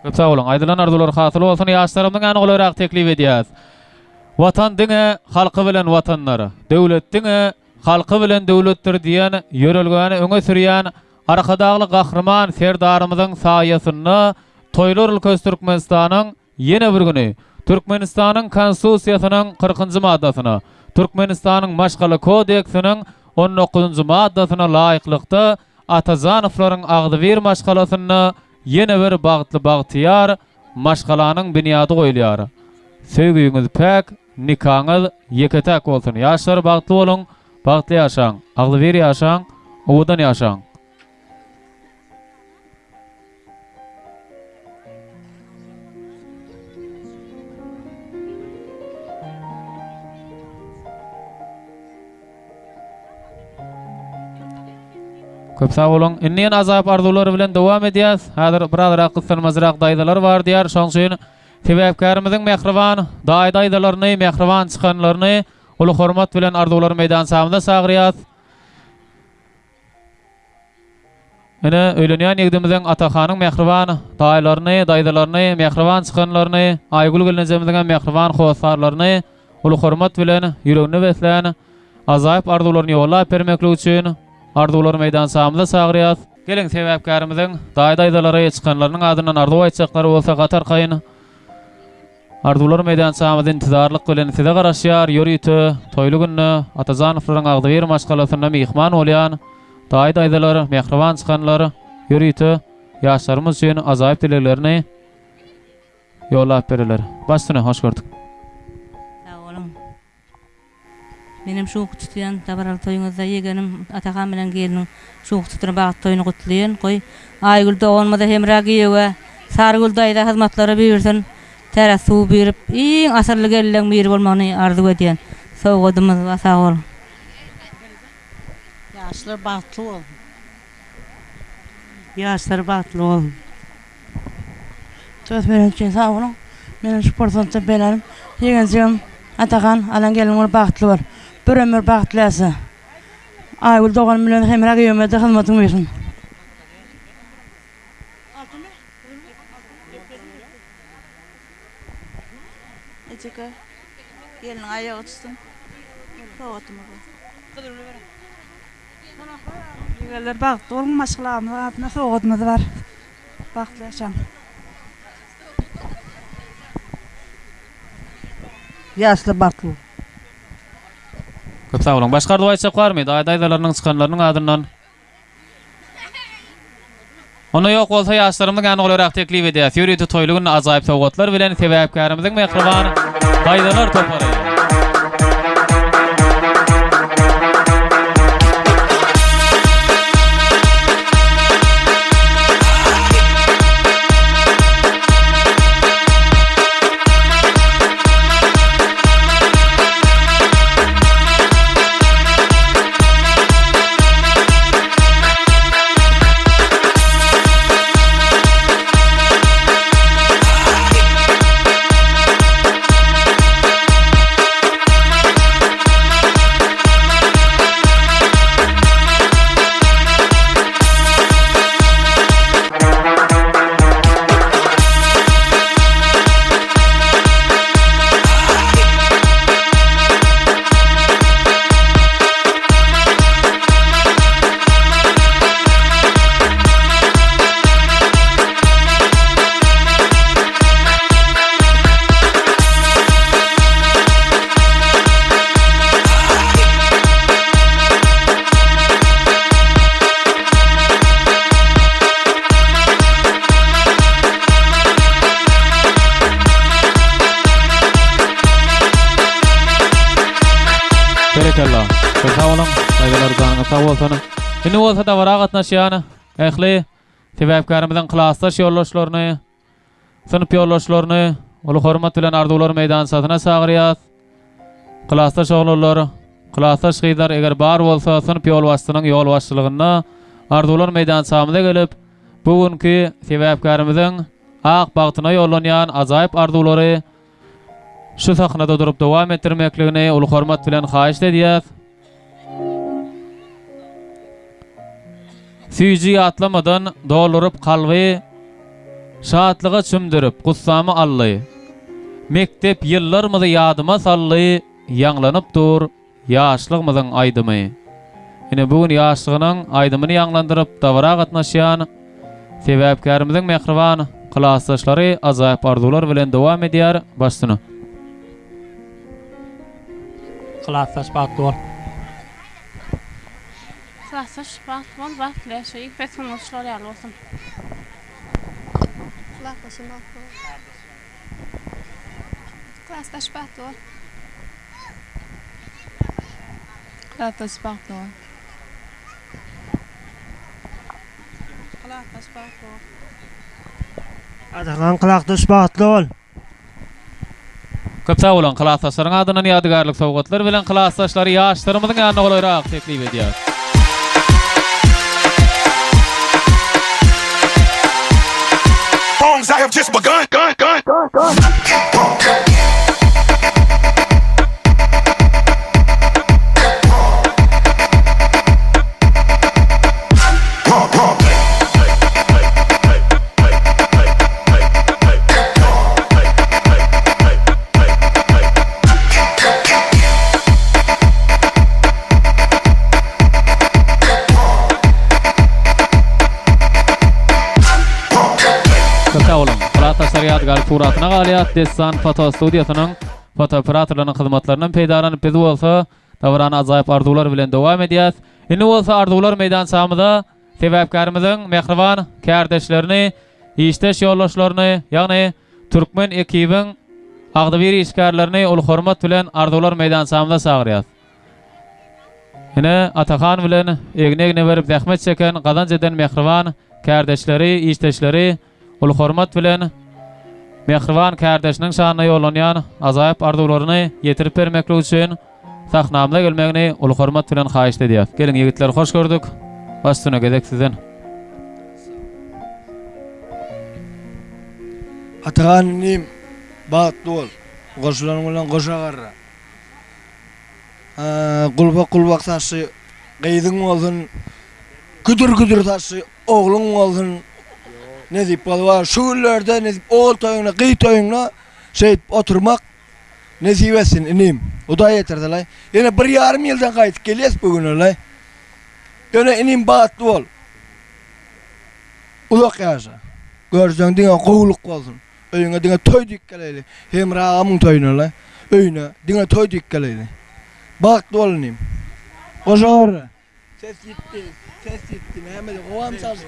Köp sağ olun. Aýdylan arzular hasyl bolsun, ýaşlarymyň anygylarak teklip edýäs. Watan diňe halky bilen watanlara, döwlet diňe halky bilen döwletdir diýen ýörelgäni öňe sürýän arkadagly gahryman serdarymyzyň saýasyny toýlar ülkesi Türkmenistanyň ýene bir güni Türkmenistanyň konstitusiýasynyň 40-njy maddasyna, Türkmenistanyň Maşgaly kodeksiniň 19-njy maddasyna laýyklykda Atazanowlaryň Agdywer maşgalasyny ýene bir bagtly bagtyar maşgalanyň büniýady goýulýar. Söýgüýüňiz päk, nikaňyz ýeketäk bolsun. Ýaşlar bagtly bolun. Bagtly ýaşaň, aglywer ýaşaň, owdan ýaşaň. Köp sağ bolun. Inniň azaýyp arzulary bilen dowam edýäs. Häzir birazrak kyssanmazrak daýdalar bar diýär. Şoň üçin sebäpkärimiziň mehriban daýdalaryny, mehriban çykanlaryny ulu hormat bilen arzular meydan samda sagyrýas. Ene öýlenýän ýigdimiziň Atahanyň mehriban daýlaryny, daýdalaryny, mehriban çykanlaryny, Aýgul gelenjegimiziň mehriban howasarlaryny ulu hormat bilen ýüregini beslän azaýyp arzularyny ýollap bermeklik üçin arzular meydan samda sagyrýas. Geliň sebäpkärimiziň daýdalary çykanlarynyň adyndan arzu aýtjaklary bolsa gatar kaýyn. Arzular meydan samyň intizarlyk bilen size garaşýar, ýörüýte, toýly günne Atazanowlaryň Agdywer maşgalasyna mehman bolýan daýdalar, mehriban çykanlar ýörüýte ýaşlarymyz üçin azaýyp dileklerini ýollap berler. Başsyna hoş gördük. Sağ olun. Benim şuwuk tutýan tabaral toýuňyzda ýegenim Atahan bilen geliniň şuwuk tuturan bagat toýuny gutlaýan. Goý Aýgül dogulmada hemrä giýewe, Sargül daýda hyzmatlary bersin. Tara suw berip, iň asyrly gelilen bir bolmagyny arzu edýän. Sowgadymyz sağ ol. Ýaşlar bagtly bol. Ýaşlar bagtly bol. Söz beren üçin sağ olun. Meniň şu portfölde belenim, ýegenjegim Atahan alan gelin bagtly bar. Bir ömür bagtly ýasy. Aýgül dogulmy bilen hemrä giýemede hyzmatyny bersin. Eceke gelin ayağa tutsun. Soğutma. Ýegerler bagtly bolmagy maşgalamyz adyna soğutmaz bar. Bagtly ýaşaň. Ýaşly bagtly. Köp sağ olun. Başka arzu aýtjak barmy? Daýdalarynyň çykanlarynyň adyndan. Ona ýok bolsa ýaşlarymyň anygylarak teklip edýäs. Ýörüýte toýly gün azaýyp sowgatlar bilen sebäpkärimiziň mehriban daýdalar toparlar. sag bolsana. Indi bolsa da wara gatnaşýany, ähli sebäpkarymyzyň klassdaş ýollaşlaryny, sınıp ýollaşlaryny uly hormat bilen arzuwlar meýdansatyna sagyrýar. Klassdaş oglary, klassdaş gyzlar eger bar bolsa, sınıp ýolbaşçynyň ýolbaşçylygyna arzuwlar meýdansamyza gelip, bugünkü sebäpkarymyzyň ak bagtyna ýollanýan ajaýyp arzuwlary şu sahnada durup dowam etdirmekligini uly hormat bilen haýyş edýär. Süýji atlamadan dolurup kalby, şatlyga çümdürüp gussamy ally. Mektep ýyllarmyzy ýadyma sally, ýanglanyp dur ýaşlygymyzyň aýdymy. Ine bugün ýaşlygynyň aýdymyny ýanglandyryp dawara gatnaşýan sebäpkarymyzyň mehriban klassdaşlary ajaýyp arzuwlar bilen dowam edýär. Başsyny. Klassdaş bagtol. Klassdaş bagtol bagtläşe ilk besmolçlar ýaly bolsun. Klassdaş bagtol. Klassdaş bagtol. Klassdaş bagtol. Klassdaş bagtol. Adagan klassdaş bagtol. Köp sag bolan klassdaşlaryň adyna ýadygarlyk sowgatlar bilen klassdaşlary ýaşlarymyzyň ýanyna golaýrak teklip edýär. Songs I have just begun. Gal suratyna galýat Dessan foto studiýasynyň fotooperatorlarynyň hyzmatlarynyň peýdaranyp bezi bolsa, dawran ajaýyp arzuwlar bilen dowam edýär. Indi bolsa arzuwlar meýdansamyzda sebäpkarymyzyň mehriban kärdeşlerini, işdeş ýollaşlaryny, ýagny türkmen ekibiň agdybir işgärlerini uly hormat bilen arzuwlar meýdansamyzda sagyrýar. Ine Atakan bilen egne berip zähmet çeken Gazanjydan mehriban kärdeşleri, işdeşleri uly hormat bilen mehriban kärdeşiniň şanyna ýollanýan ajaýyp arzuwlaryny ýetirip bermekle üçin sahnamda gelmegini uly hormat bilen haýyş edýär. Geliň ýigitler, hoş gördük. Başsyna gedek sizden. Atagannym bagtol. Goşularyň bilen goşa garra. Gulbak taşy gyýdyň bolsun, güdür taşy ogluň bolsun. Ne dip bolwa şu günlerde ne dip oğul toyuna, gyý toyuna şeýip oturmak nesibesin inim. O da ýeterdi. Ýene 1,5 ýyldan gaýtyp gelýäs bugün olay. Ýene inim bagtly bol. Ulak ýaşa. Görseň diňe gowluk bolsun. Öýüňe diňe toý dik geleli. Hem ragamyň toýuny olay. Öýüne diňe toý dik geleli. Bagtly bol inim. Goşar. Ses gitdi. Näme de gowam çaldy.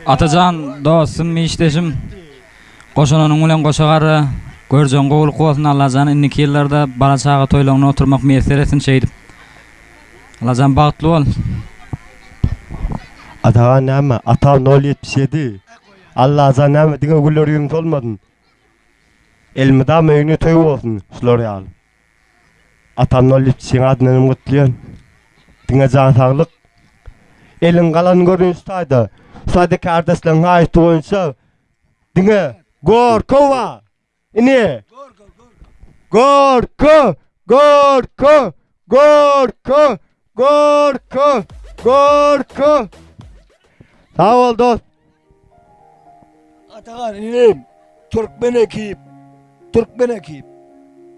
Atajan dostum, işdeşim, goşananyň bilen goşagary görjen gowluk bolsun. Allajan indiki ýyllarda bala çaga toýlaryna oturmak meseresin şeýdip. Allajan bagtly bol. Atagan näme? Atam 077. Allajan näme diňe güllerýüm bolmadyn. Elmida meýne toý bolsun, şular ýaly. Atam 077 adynam gutlaýan. Diňe jan saglyk. Elin galan görünýär taýda. Sade kardeşlerin ait boyunca dinle Gorkova ini Gorko sağ ol dost. Atagan inim Türkmen ekip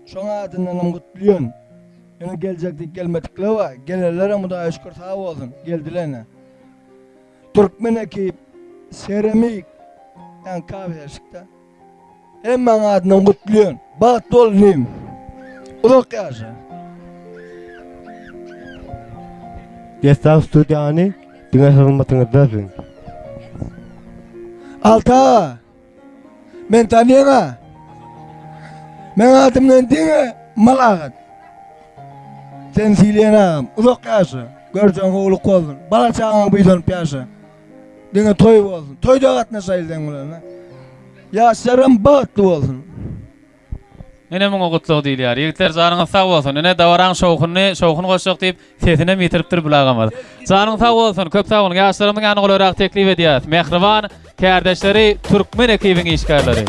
şoňa adynam gutlaýan. Ýene geljekdik gelmedikler wa geleler ama da şükür sağ bolsun geldiler. Türkmen ekip seramik yan kahveşikde hemen adını kutluyon bagtly bol nim ulak ýaşa. Destan studiýany diňe hyzmatyňyzda. Alta men tanýaňa men adymdan diňe malagat sen silýänam ulak ýaşa Görjän oğluk bolsun. Bala çağın buydan piyaşa. Diňe toy bolsun. Toyda gatnaşaýlan bilen. Ýaşlarym bagtly bolsun. Ene muňa gutluk diýilýär. Ýigitler janyňyz sag bolsun. Ene dawaraň şowkuny goşjak diýip sesine mitiripdir bulagamaz. Janyň sag bolsun, köp sag bolun. Ýaşlarymyň ýanyna golarak teklip edýär. Mehriban kardeşleri Türkmen ekibiň işgärleri.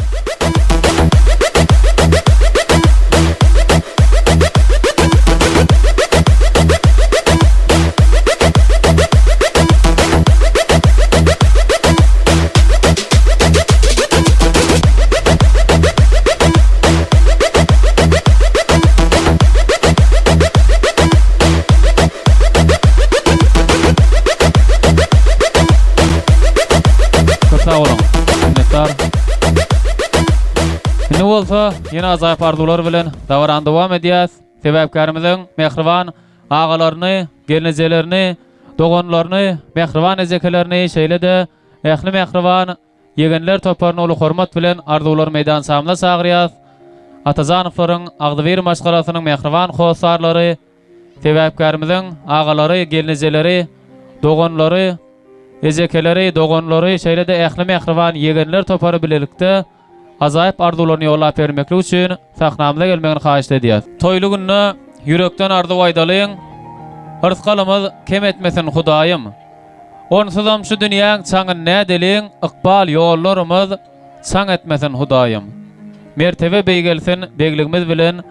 Sağ olun. Minnettar. Ne bolsa, ýene azaýyp arzular bilen dawaran dowam edýäs. Sebäpkarymyzyň mehriban agalaryny, gelinjelerini, doganlaryny, mehriban ezekelerini şeýle-de ähli mehriban ýegenler toparyny uly hormat bilen arzular meýdan samla sagyrýas. Atazanowlaryň Agdywer maşgalasynyň mehriban howsarlary, sebäpkarymyzyň agalary, gelinjeleri, doganlary, ezekeleri, doganlary şeýle-de ähli mehriban ýegenler topary bilelikde azaýyp arzularyny ýollap bermeklik üçin sahnamyza gelmegini haýyş edýär. Toýly günni yürekden arzu aýdalyň. Rızkalymyz kem etmesin Hudaýym. Onsuzam şu dünýäň çaňy nädeliň ykbal ýollarymyz çaň etmesin Hudaýym. Mertebe beýgelsin begligimiz bilen,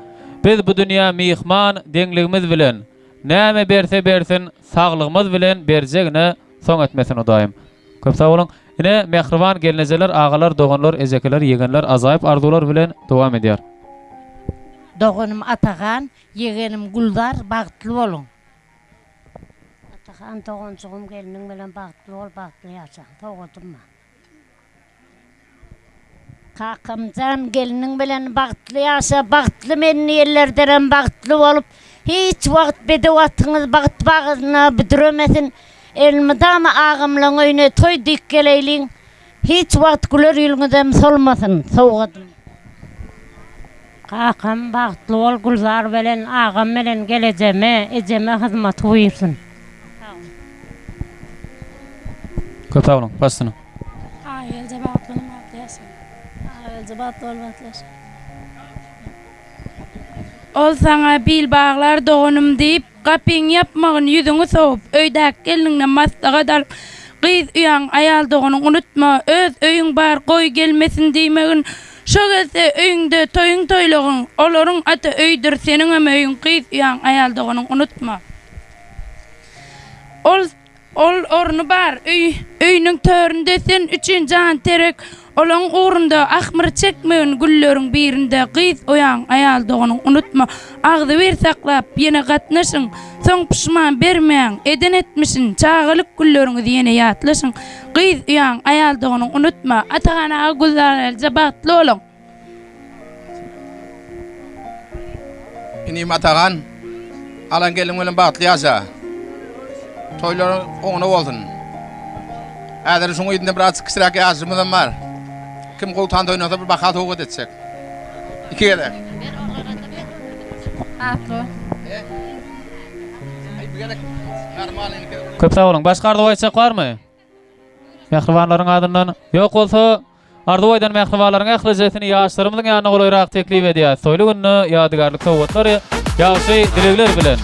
biz bu dünýä mihman deňligimiz bilen, näme berse bersin saglygymyz bilen berjegine soň etmesin Hudaýym. Köp sag bolun. Ine mehriban gelinjeler, agalar, doganlar, ezekeler, ýegenler azaýyp arzular bilen dowam edýär. Doganım Atagan, yeğenim Guldar, bagtly bolun. Atagan dogançygym geliniň bilen bagtly bol, bagtly ýaşa. Togadymma. Kakamjan geliniň bilen bagtly ýaşa, bagtly meni ýerlerden bagtly bolup, hiç wagt bedewatyňyz bagt bagyna bidiremesin. Elmidam ağamlaň öýüne toy dik geleýliň. Hiç wagt güler ýülüňizem solmasyn. Soğudym. Kakam bagtly bol, Gulzar bilen ağam bilen gelejeme, ejeme hyzmat buyursun. Köp sag bolun. Başsyny. Aýylja bagtlyny bagtlyasyn. Aýylja bagtly bolbatlaş. Ol sana bil bağlar doğunum deyip kapin yapmağın yüzünü soğup öydek gelinine maslağa dalıp kız uyan ayal doğunu unutma öz öyün bar koy gelmesin deymeğin şu gelse öyünde toyun toyluğun olorun atı öydür senin ama öyün kız uyan ayal doğunu unutma ol ornu bar öyünün töründesin üçün can terek olan uğrunda ahmır çekmeyin güllerin birinde kız uyan ayal doğunu unutma Agdywer saklap yine gatnaşın son pişman bermeyen eden etmişin çağılık gülleriniz yine yatlaşın kız uyan ayal doğunu unutma Atagana Gulzar jabatly olun Inim Atagan alan gelin bilen bagtly ýaşa toýlar oňuna bolsun Äder şoň ýerinde biraz kisirak ýaşymyzam bar kim gowtan toýnasa bir bahat howat etsek iki gerek Köp sag bolun. Başga arzu aýtsak barmy? Mehribanlaryň adyndan ýok bolsa arzu aýdan mehribanlaryň ählijesini ýaşlarymyzyň ýanyna golarak teklip edýär. Soýly günni ýadygarlyk sowgatlary ýaşy dilegler bilen.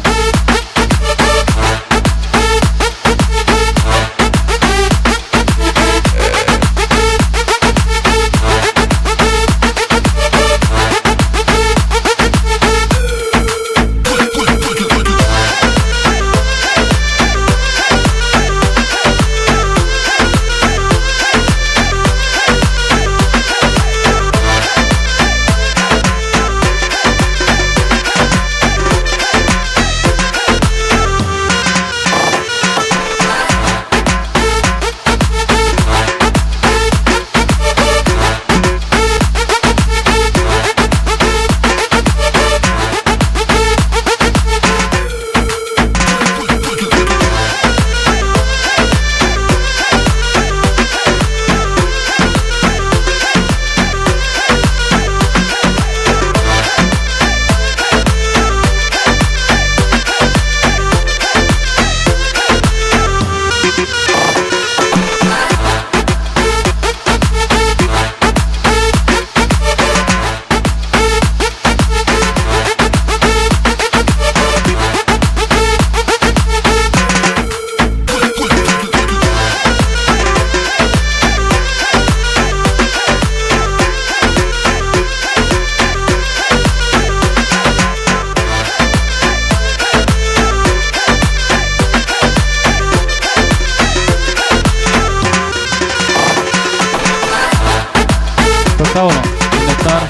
dostlar.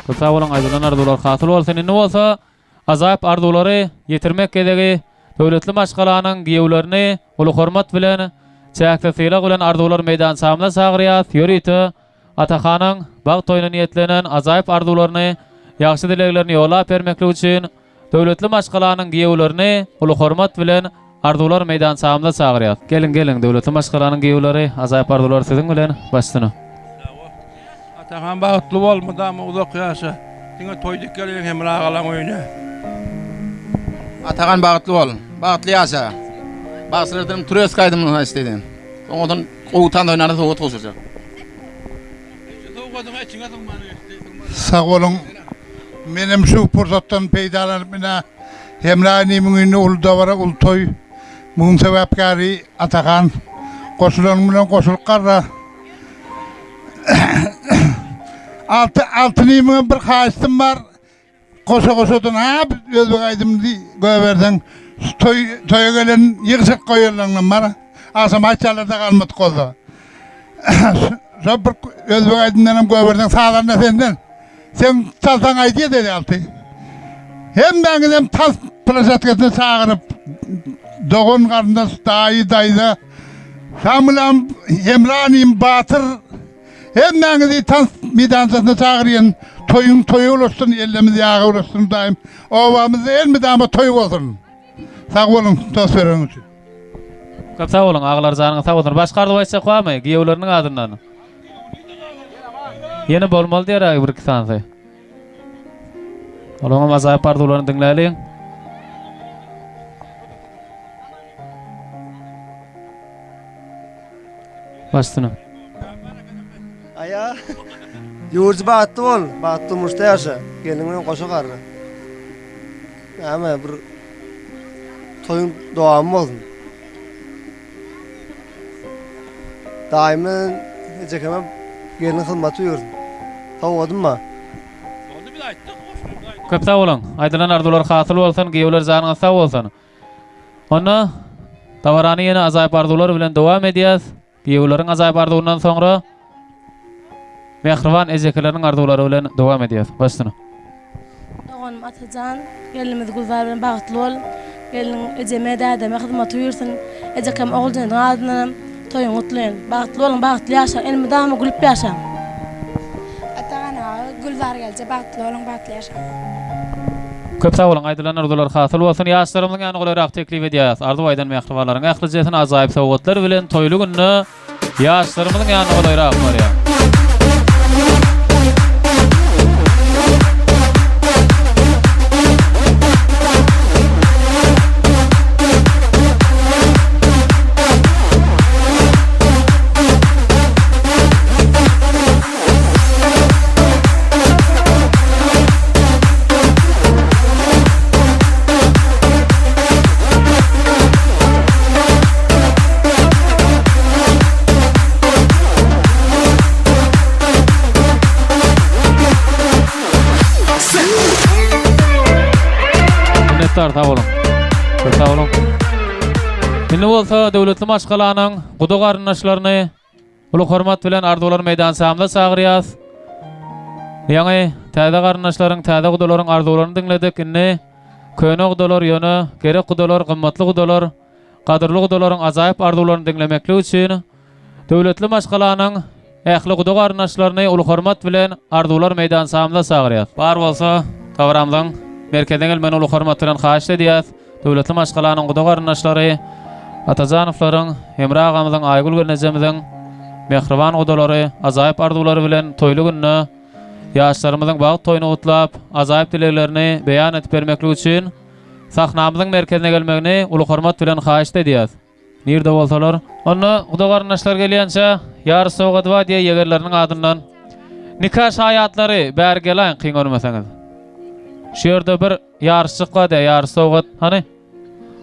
Köpä bolan aýdylan arzular hasyl bolsa, indi bolsa azap arzulary ýetirmek geregi döwletli maşgalanyň giýewlerini uly hormat bilen çäkdesiyle bilen arzular meýdan samla sagyrýar. Ýörýti Atahanyň bag toýuna niýetlenen azap arzularyny ýaxşy dileklerini ýola bermekli üçin döwletli maşgalanyň giýewlerini uly hormat bilen arzular meýdan samla sagyrýar. Gelin döwletli maşgalanyň giýewleri azap arzular siziň bilen başlyny. Atahan bagtly bolmadamy uzak ýaşa. Diňe toýdyk gelen hem ragalan öýüne. Atagan bagtly bol. Bagtly ýaşa. Bagtlylardan türes gaýdymyny istedin. Oňdan owtan oýnary sowat goşurjak. Sağ olun. Menem şu pursatdan peýdalanıp mine hemranynyň öýüne uldawara ultoy. Muň sebäpkary Atahan goşulan bilen goşulyp garra. Altınıyımın bir haýystym bar. Koşa-koşadan hap özbek aýdymdy göberden toýa gelen ýygşak goýanlaryň bar. Asam açalarda galmady golda. Şo bir özbek aýdymdan hem göberden sağlarna senden. Sen çalsaň aýdy dedi alty. Hem ben tas plaşatkasyna çagyryp dogon garyndas daýy-daýda Samylam Hemranyň Batyr hemmäňizi tas meýdançyna çagyrýan toýuň ulaşsyn, ellemiz ýaga ulaşsyn daýym. Obamyz elmidama toý bolsun. Sag bolun, dost berýän üçin. Köp sag bolun, aglar janyňyz sag bolsun. Başgardy baýsa goýamy, giýewleriniň adyndan. Ýene bolmaly diýär bir iki sansy. Olaňa mazhap arzuwlaryny diňläliň. Başlyny. Aya, yurç baatlı ol, baatlı muşta yaşa, gelinin koşa karra. Ama bir toyun doğamı olsun. Daimen cekeme gelinin hizmeti yurdum. Tavodun ma? Köp sag bolun, aýdylan arzular hasyl bolsan, giýewler janyňyz sag bolsan. Onda tawarany ýene azap arzular bilen dowam edýäs. Giýewleriň azap arzuwyndan soňra Mehriban ejekeleriň arzulary bilen dowam edýär. Başlyny. Oğlum Atacan, gelimiz gulzar bilen bagtly bol. Gelin ejeme dädeme hyzmat buyursun. Ejekem oğuljaň adyna toýuň utlaýyn. Bagtly bolun, bagtly ýaşa, elmi damy gülüp ýaşa. Atagan gulzar gelje, bagtly bolun, bagtly ýaşa. Köp sag bolun, aýdylan arzular hasyl bolsun. Ýaşlarymyň ýany goýrak teklip edýär. Arzu aýdan mehribanlaryň ählijetini azaýyp sowgatlar bilen toýly günni ýaşlarymyň ýany goýrak barýar. Sağ olun. Sağ olun. Indi bolsa döwletli maşgalanyň guda garyndaşlaryny uly hormat bilen arzuwlar meýdan samla sagyrýas. Ýa-ni täze garyndaşlaryň, täze gudalaryň arzuwlaryny diňledik. Indi köne gudalar ýöne, gerek gudalar, gymmatly gudalar, gadyrly gudalaryň azaýyp arzuwlaryny diňlemekli üçin döwletli maşgalanyň ähli guda garyndaşlaryny uly hormat bilen arzuwlar meýdan samla sagyrýas. Bar bolsa tawramyň merkezden gelmen uly hormat bilen haýyş edýäs. Döwletli maşgalanyň guda garyndaşlary, Atajanowlaryň, Emre agamyzyň, Aýgul Gernejemyziň mehriban gudalary, azaýyp arzuwlary bilen toýly günni ýaşlarymyzyň bag toýuny utlap, azaýyp dileklerini beýan etip bermekli üçin sahnamyzyň merkezine gelmegini uly hormat bilen haýyş edýäs. Nirde bolsalar, onda guda garyndaşlar gelýänçe ýar sowgat wadiýe ýegerleriniň adyndan nikah şaýatlary bäri gelen kyn görmeseňiz. Şu ýerde bir ýarşyk var, ýar sowgat. Hani?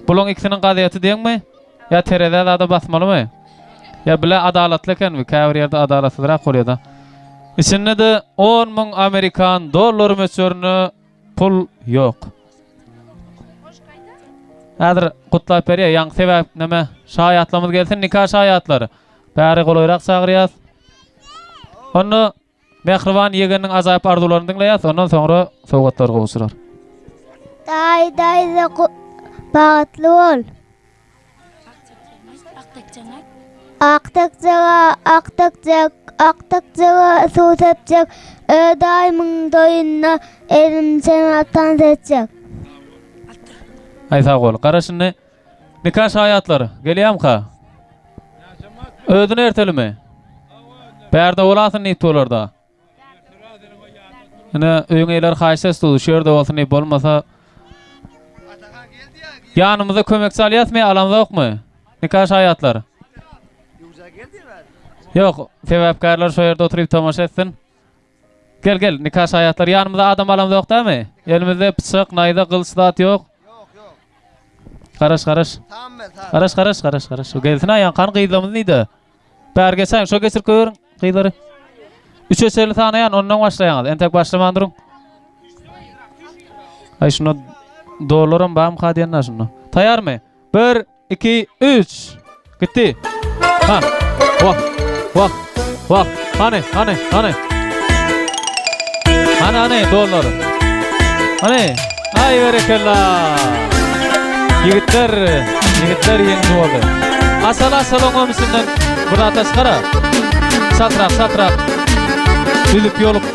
Bulan ikisiniň gadyety diýenmi? Ya terede da basmalymy? Ya bile adalatly ekenmi? Käbir ýerde adalatsızrak bolýar da. İçinde de 10.000 Amerikan dollar möçörüne pul ýok. Häzir gutlap berýär, ýaňy sebäp näme? Şaýatlamyz gelsin, nikah şaýatlary. Bäri golayrak sagyrýas. Onu Mehriban yegeniniň azap arzuwlaryny dinleýär, ondan soňra sowgatlar gowuşurar. Day bagtly bol. Aktakjaga suw sepjek, daýmyň doýuna elim sen atan setjek. Ay sağ ol. Garaşyny nikah şaýatlary gelýärmi? Ödüni ertelime. Bärde olasyn nit bolarda. Ene öýüňeler haýsy study şerde bolsyn nit bolmasa ýanymyza kömekçi alýasmy, alamda ýokmy? Nikah şaýatlary. Yok, sebäpkärler şu ýerde oturup tamaşa etsin. Gel, nikah şaýatlary ýanymyzda adam alamda ýok dämi? Elimizde pysyk, naýda gylçydat ýok. Garaş. Şu gelsin aýan kan gydlamyz nide? Bärge sen şu geçir köýür gydlary. 3 eseli tanaýan ondan başlaýaňyz. Entek başlaman durun. Ay şunu dolaram bam hadiýanna şunu. Taýarmy? 1 2 3. Gitdi. Ha. Wah. Hani. Hani dolary. Hani. Ay berekellah. Yigitler ýeňi boldy. Asal oňamysynyň burada taşgara. Satrak. Bilip ýolup.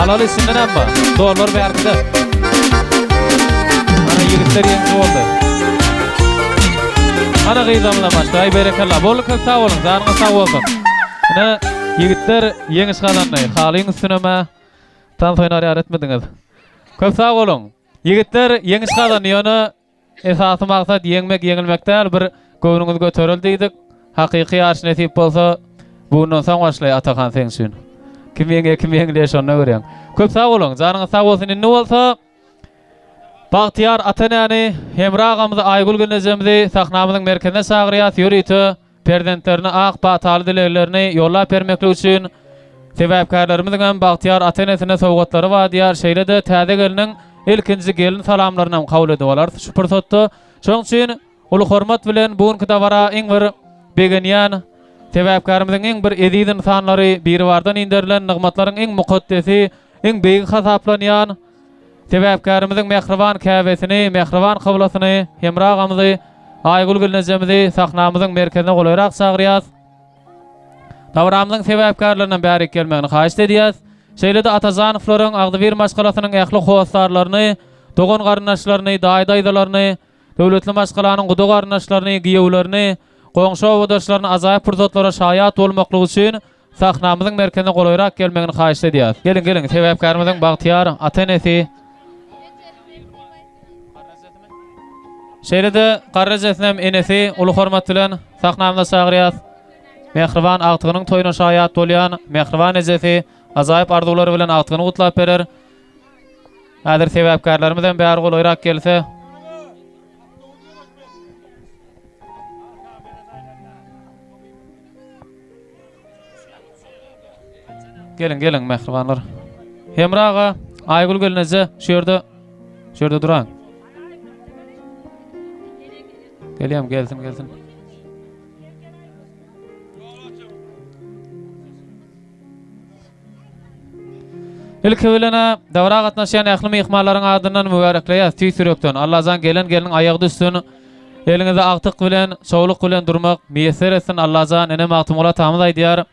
Alaly sinden amba. Dolar berdi. Ana yigitler ýeňi boldy. Ana gyzamla başda. Ay berekellah. Boluk sağ bolun. Zanyňyz sağ bolsun. Ana yigitler ýeňi şalandy. Halyň üstüneme tan toýnary aratmadiňiz. Köp sağ bolun. Yigitler ýeňi şalanýany esasy maksat ýeňmek ýeňilmek däl, bir göwnüňiz göterildiýdik. Hakyky ýarşy nesip bolsa, bundan soň başlaý Atakan sen üçin. Kim ýeňle şonu görýän. Köp sağ bolun. Janyňyz sağ bolsun. Indi bolsa Bagtyar Atanany Hemra agamyzy Aýgul Gülnezemdi sahnamyzyň merkezine çagyrýar, ýörüýti perdentlerini ak bataly dileglerini ýollap bermekle üçin sebäpkärlerimiziň hem Bagtyar Atanasyna sowgatlary bar. Şeýle-de täze geliniň ilkinji gelin salamlaryny kabul edip alar. Şu pursatda şoň üçin ulu hormat bilen bugünkü dawara iň bir begenýän sebäpkärimiziň iň bir edidi insanlary biri bardan indirilen nygmatlaryň iň mukaddesi, iň beýik hasaplanýan sebäpkärimiziň mehriban käbesini, mehriban kabulasyny Hemra agamyzy Aýgul Gülnezemdi sahnamyzyň merkezine golaýrak çagyrýar. Dawramyzyň sebäpkärlerinden bäri gelmegini haýyş edýär. Şeýle-de Atazanowlaryň Agdyber maşgalasynyň ähli howaslarlaryny, dogan garnaşlaryny, daýdaýdalaryny, döwletli maşgalanyň guda garnaşlaryny, giýewlerini, goňşy owadaşlaryny azaýyp pursatlara şaýat bolmaklygy üçin sahnamyzyň merkezine golaýrak gelmegini haýyş edýär. Gelin, sebäpkärimiziň Bagtyar Atanasy. Şeýle-de Garrajesnem enesi uly hormat bilen sahnamyza çagyrýar. Mehriban agtygynyň toýuna şaýat bolýan mehriban ejesi azaýyp arzuwlary bilen agtygyny gutlap berer. Häzir sebäpkärlerimizden bäri golaýrak gelse. Gelin mehribanlar. Hemraga Aýgul Gülneze şu ýerde duran. Gelsin. İlk bilene dawra gatnaşýan ähli mehmanlaryň adyndan mübarekleýär. Tüýsürekden Allah'dan geliniň aýagy düşsün. Eliňizde agtyk bilen, şowluk bilen durmak meýser etsin. Allah'dan ene magtymula tamam aýdýar.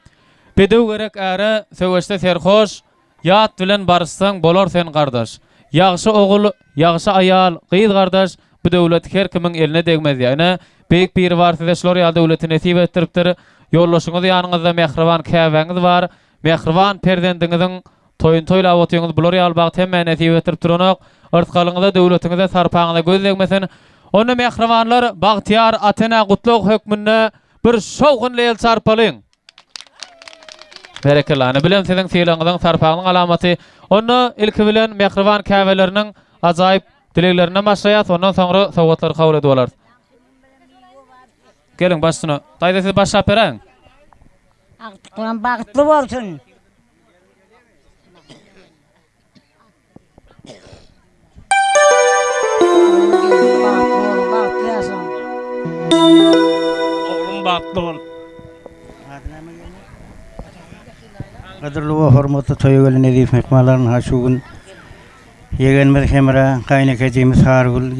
Bedew gerek äre söwüşde serhoş ýat bilen barışsaň bolar sen gardaş. Ýagşy ogul, ýagşy aýal, gyz gardaş bu döwlet her kimiň eline degmez ýa-ni beýik bir bar size ýa döwleti nesip etdiripdir. Ýollaşyňyz ýanyňyzda mehriban käbeňiz bar, mehriban perzendiňiziň toyun toylap otuýuňyz bular ýaly bagat hemme nesip etdirip duranok. Artgalyňyzda döwletiňize sarpaňyza göz degmesin. Onu mehribanlar Bagtyar Atana gutluk hökmünde bir şowgun leyl sarpalyň. Berekellah. Bilen siziň syýlaňyzyň sarpagynyň alamaty. Onu ilki bilen mehriban käbeleriniň ajaýyp dileglerine başlaýar, ondan soňra sowgatlary kabul edip alar. Gelin başsyna. Daýda siz başlap bereň. Agtyklan bagtly bolsun. Oğlum bagtly bol. Kadırlı ve hormatlı toyugölü Nedif mekmaların haşugun yegenimiz hemra kaynakacımız Hargul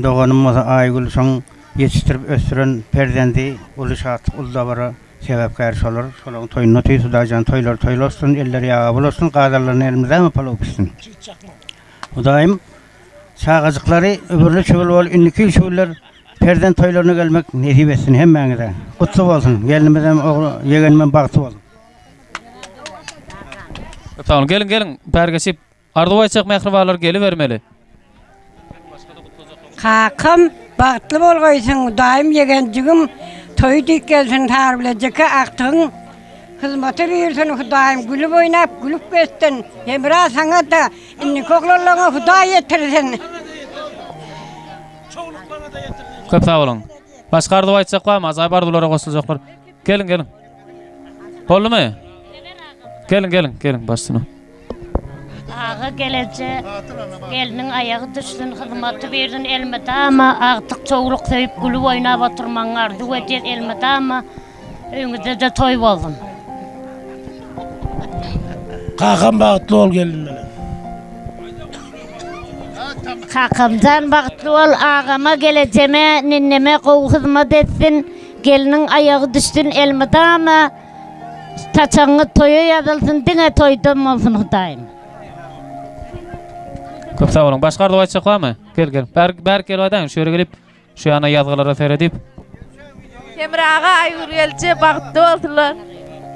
doğanımız Aygul son yetiştirip östüren perdendi uluşat uldabara sebepkar olur. Solon toyunu tüysü dacan toylar olsun, eller yağı bulursun, qadarların elimizde mi pala okusun. Bu daim sağacıkları öbürlü çuval ol, ünlükül çuvallar perden toylarına gelmek nesip etsin hemmenize. Kutlu olsun, gelinimizden yegenimden baktı olsun. Tamam, gelin bergesip ardıwayçak mehribalar gelivermeli. Kakam bagtly bolgoýsyň daim yegenjigim toy dikkelsin tar bileceke aktın hizmeti verirsin daim gülüp oynap gülüp geçtin emra sana da inni koklarlaňa hudaý ýetirsin. Köp sağ olun. Başka ardıwayçak barmy? Azay bardylara goşuljaklar. Gelin. Bolmy? Gelin başsyna. Ağa gelece gelinin ayağı düşsün hizmeti verdin elmede ama artık çoğuluk sevip gülü oynap oturman ardı eder elmede ama öňüde de toy boldun. Kakam bagtly ol gelin bilen. Kakamdan bagtly ol ağama geleceğime ninneme gowy hizmet etsin gelinin ayağı düşsün elmede ama taçaňy toya ýazylsyn diňe toýdam bolsun Hudaýym. Köp sağ olun. Başka ardıwayçak barmy? Gel. Berk gelýärdiň şöyle gelip şu ýana ýazgylara seredip. Emraga aýgyr gelçe bagtly boldular.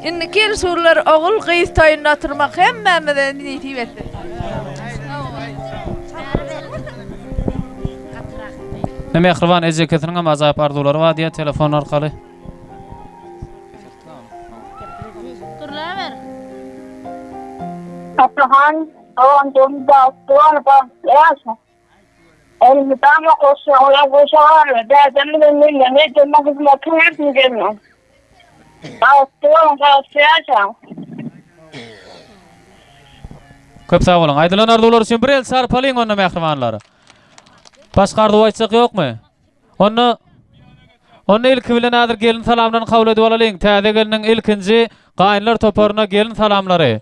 Indi kel surlar ogul gyýys toýuna oturmak hemmemizden nisip etdi. Ne mehriban ejeketiniň hem azap ardulary var diýe telefon arkaly. Atahan on donda tuan pas el mitama koşu ola koşar da demin ne demek hizmet etmiyor. Tuan pas Köp sağ olun. Aýdylan ardular üçin bir el sarpalyň onda mehribanlary. Başka arduwayçak ýokmy? Onu ilki bilen adyr gelin salamlaryny kabul edip alalyň. Täze geliniň ilkinji gaýynlar toparyna gelin salamlary.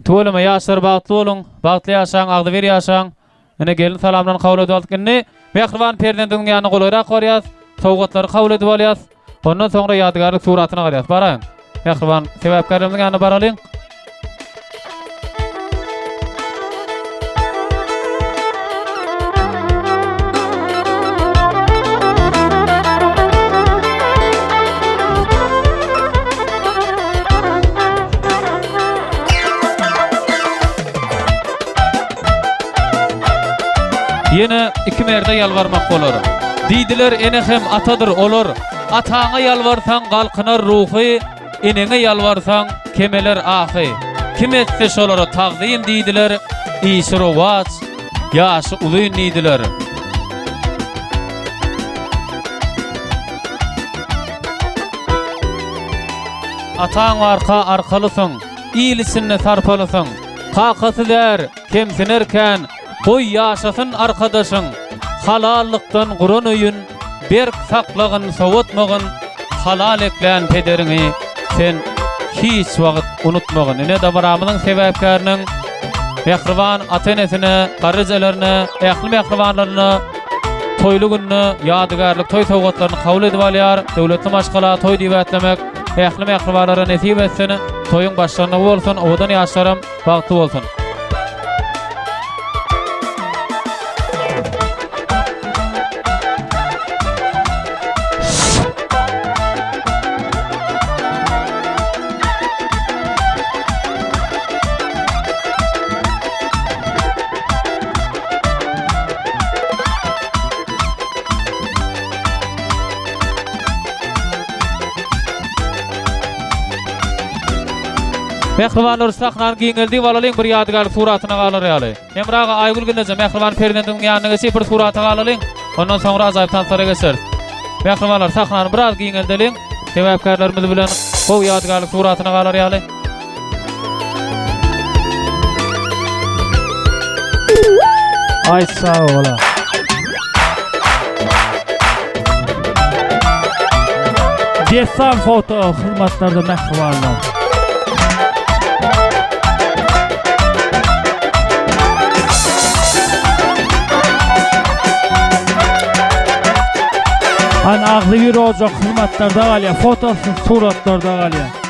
Tuğulama yaşlar bagtly bolun, bagtly ýaşaň, agdyber ýaşaň. Ene gelin salamlaryny kabul edip aldykyny mehriban perdendiň ýanyna golayrak gorýas, sowgatlary kabul edip alýas. Ondan soňra ýadgarlyk suratyna garýas. Baraň. Mehriban sebäpkarymyň ýanyna baralyň. Yine iki merde yalvarmak bolar. Diýdiler ene hem atadır olur. Ataňa yalvarsaň galkynar ruhy, enene yalvarsaň kemeler ahy. Kim etse şolary tagdym diýdiler. Işy rowaç, ýaşy uly diýdiler. Ataň arkalysyň, iýlisini sarpalysyň. Kakasy der, kemsinerken Koy yaşasın arkadaşın, halallıktan gurun öýün, berk saklagyn sowatmagyn, halal eklen pederini sen hiç wagt unutmagyn. Ine de baramynyň sebäpkäriniň mehriban ata-enesine, garryjalaryna, ähli mehribanlaryna toýly günni, ýadygarlyk toý sowgatlaryny kabul edip alýar. Döwletli maşgala toý diýip ätlemek, ähli mehribanlara nesip etsin, toýuň başlaryna bolsun, owadan ýaşlarym bagtly bolsun. Mehribanlar saknan giňeldi balalyň bir ýadgar suratyna galar ýaly. Emraga Aýgul gelýär, mehriban perdendiň ýanyna geçip bir suraty galalyň. Ondan soňra azaýyp tansara geçer. Mehribanlar saknan biraz giňeldiliň. Sebäpkärlerimiz bilen bu ýadgarlyk suratyna galar ýaly. Ay sağ ola. Destan foto hizmetlarda mehribanlar. Hani ağzı bir olacak hizmetlarda kalıyor, fotosu, suratlarda kalıyor.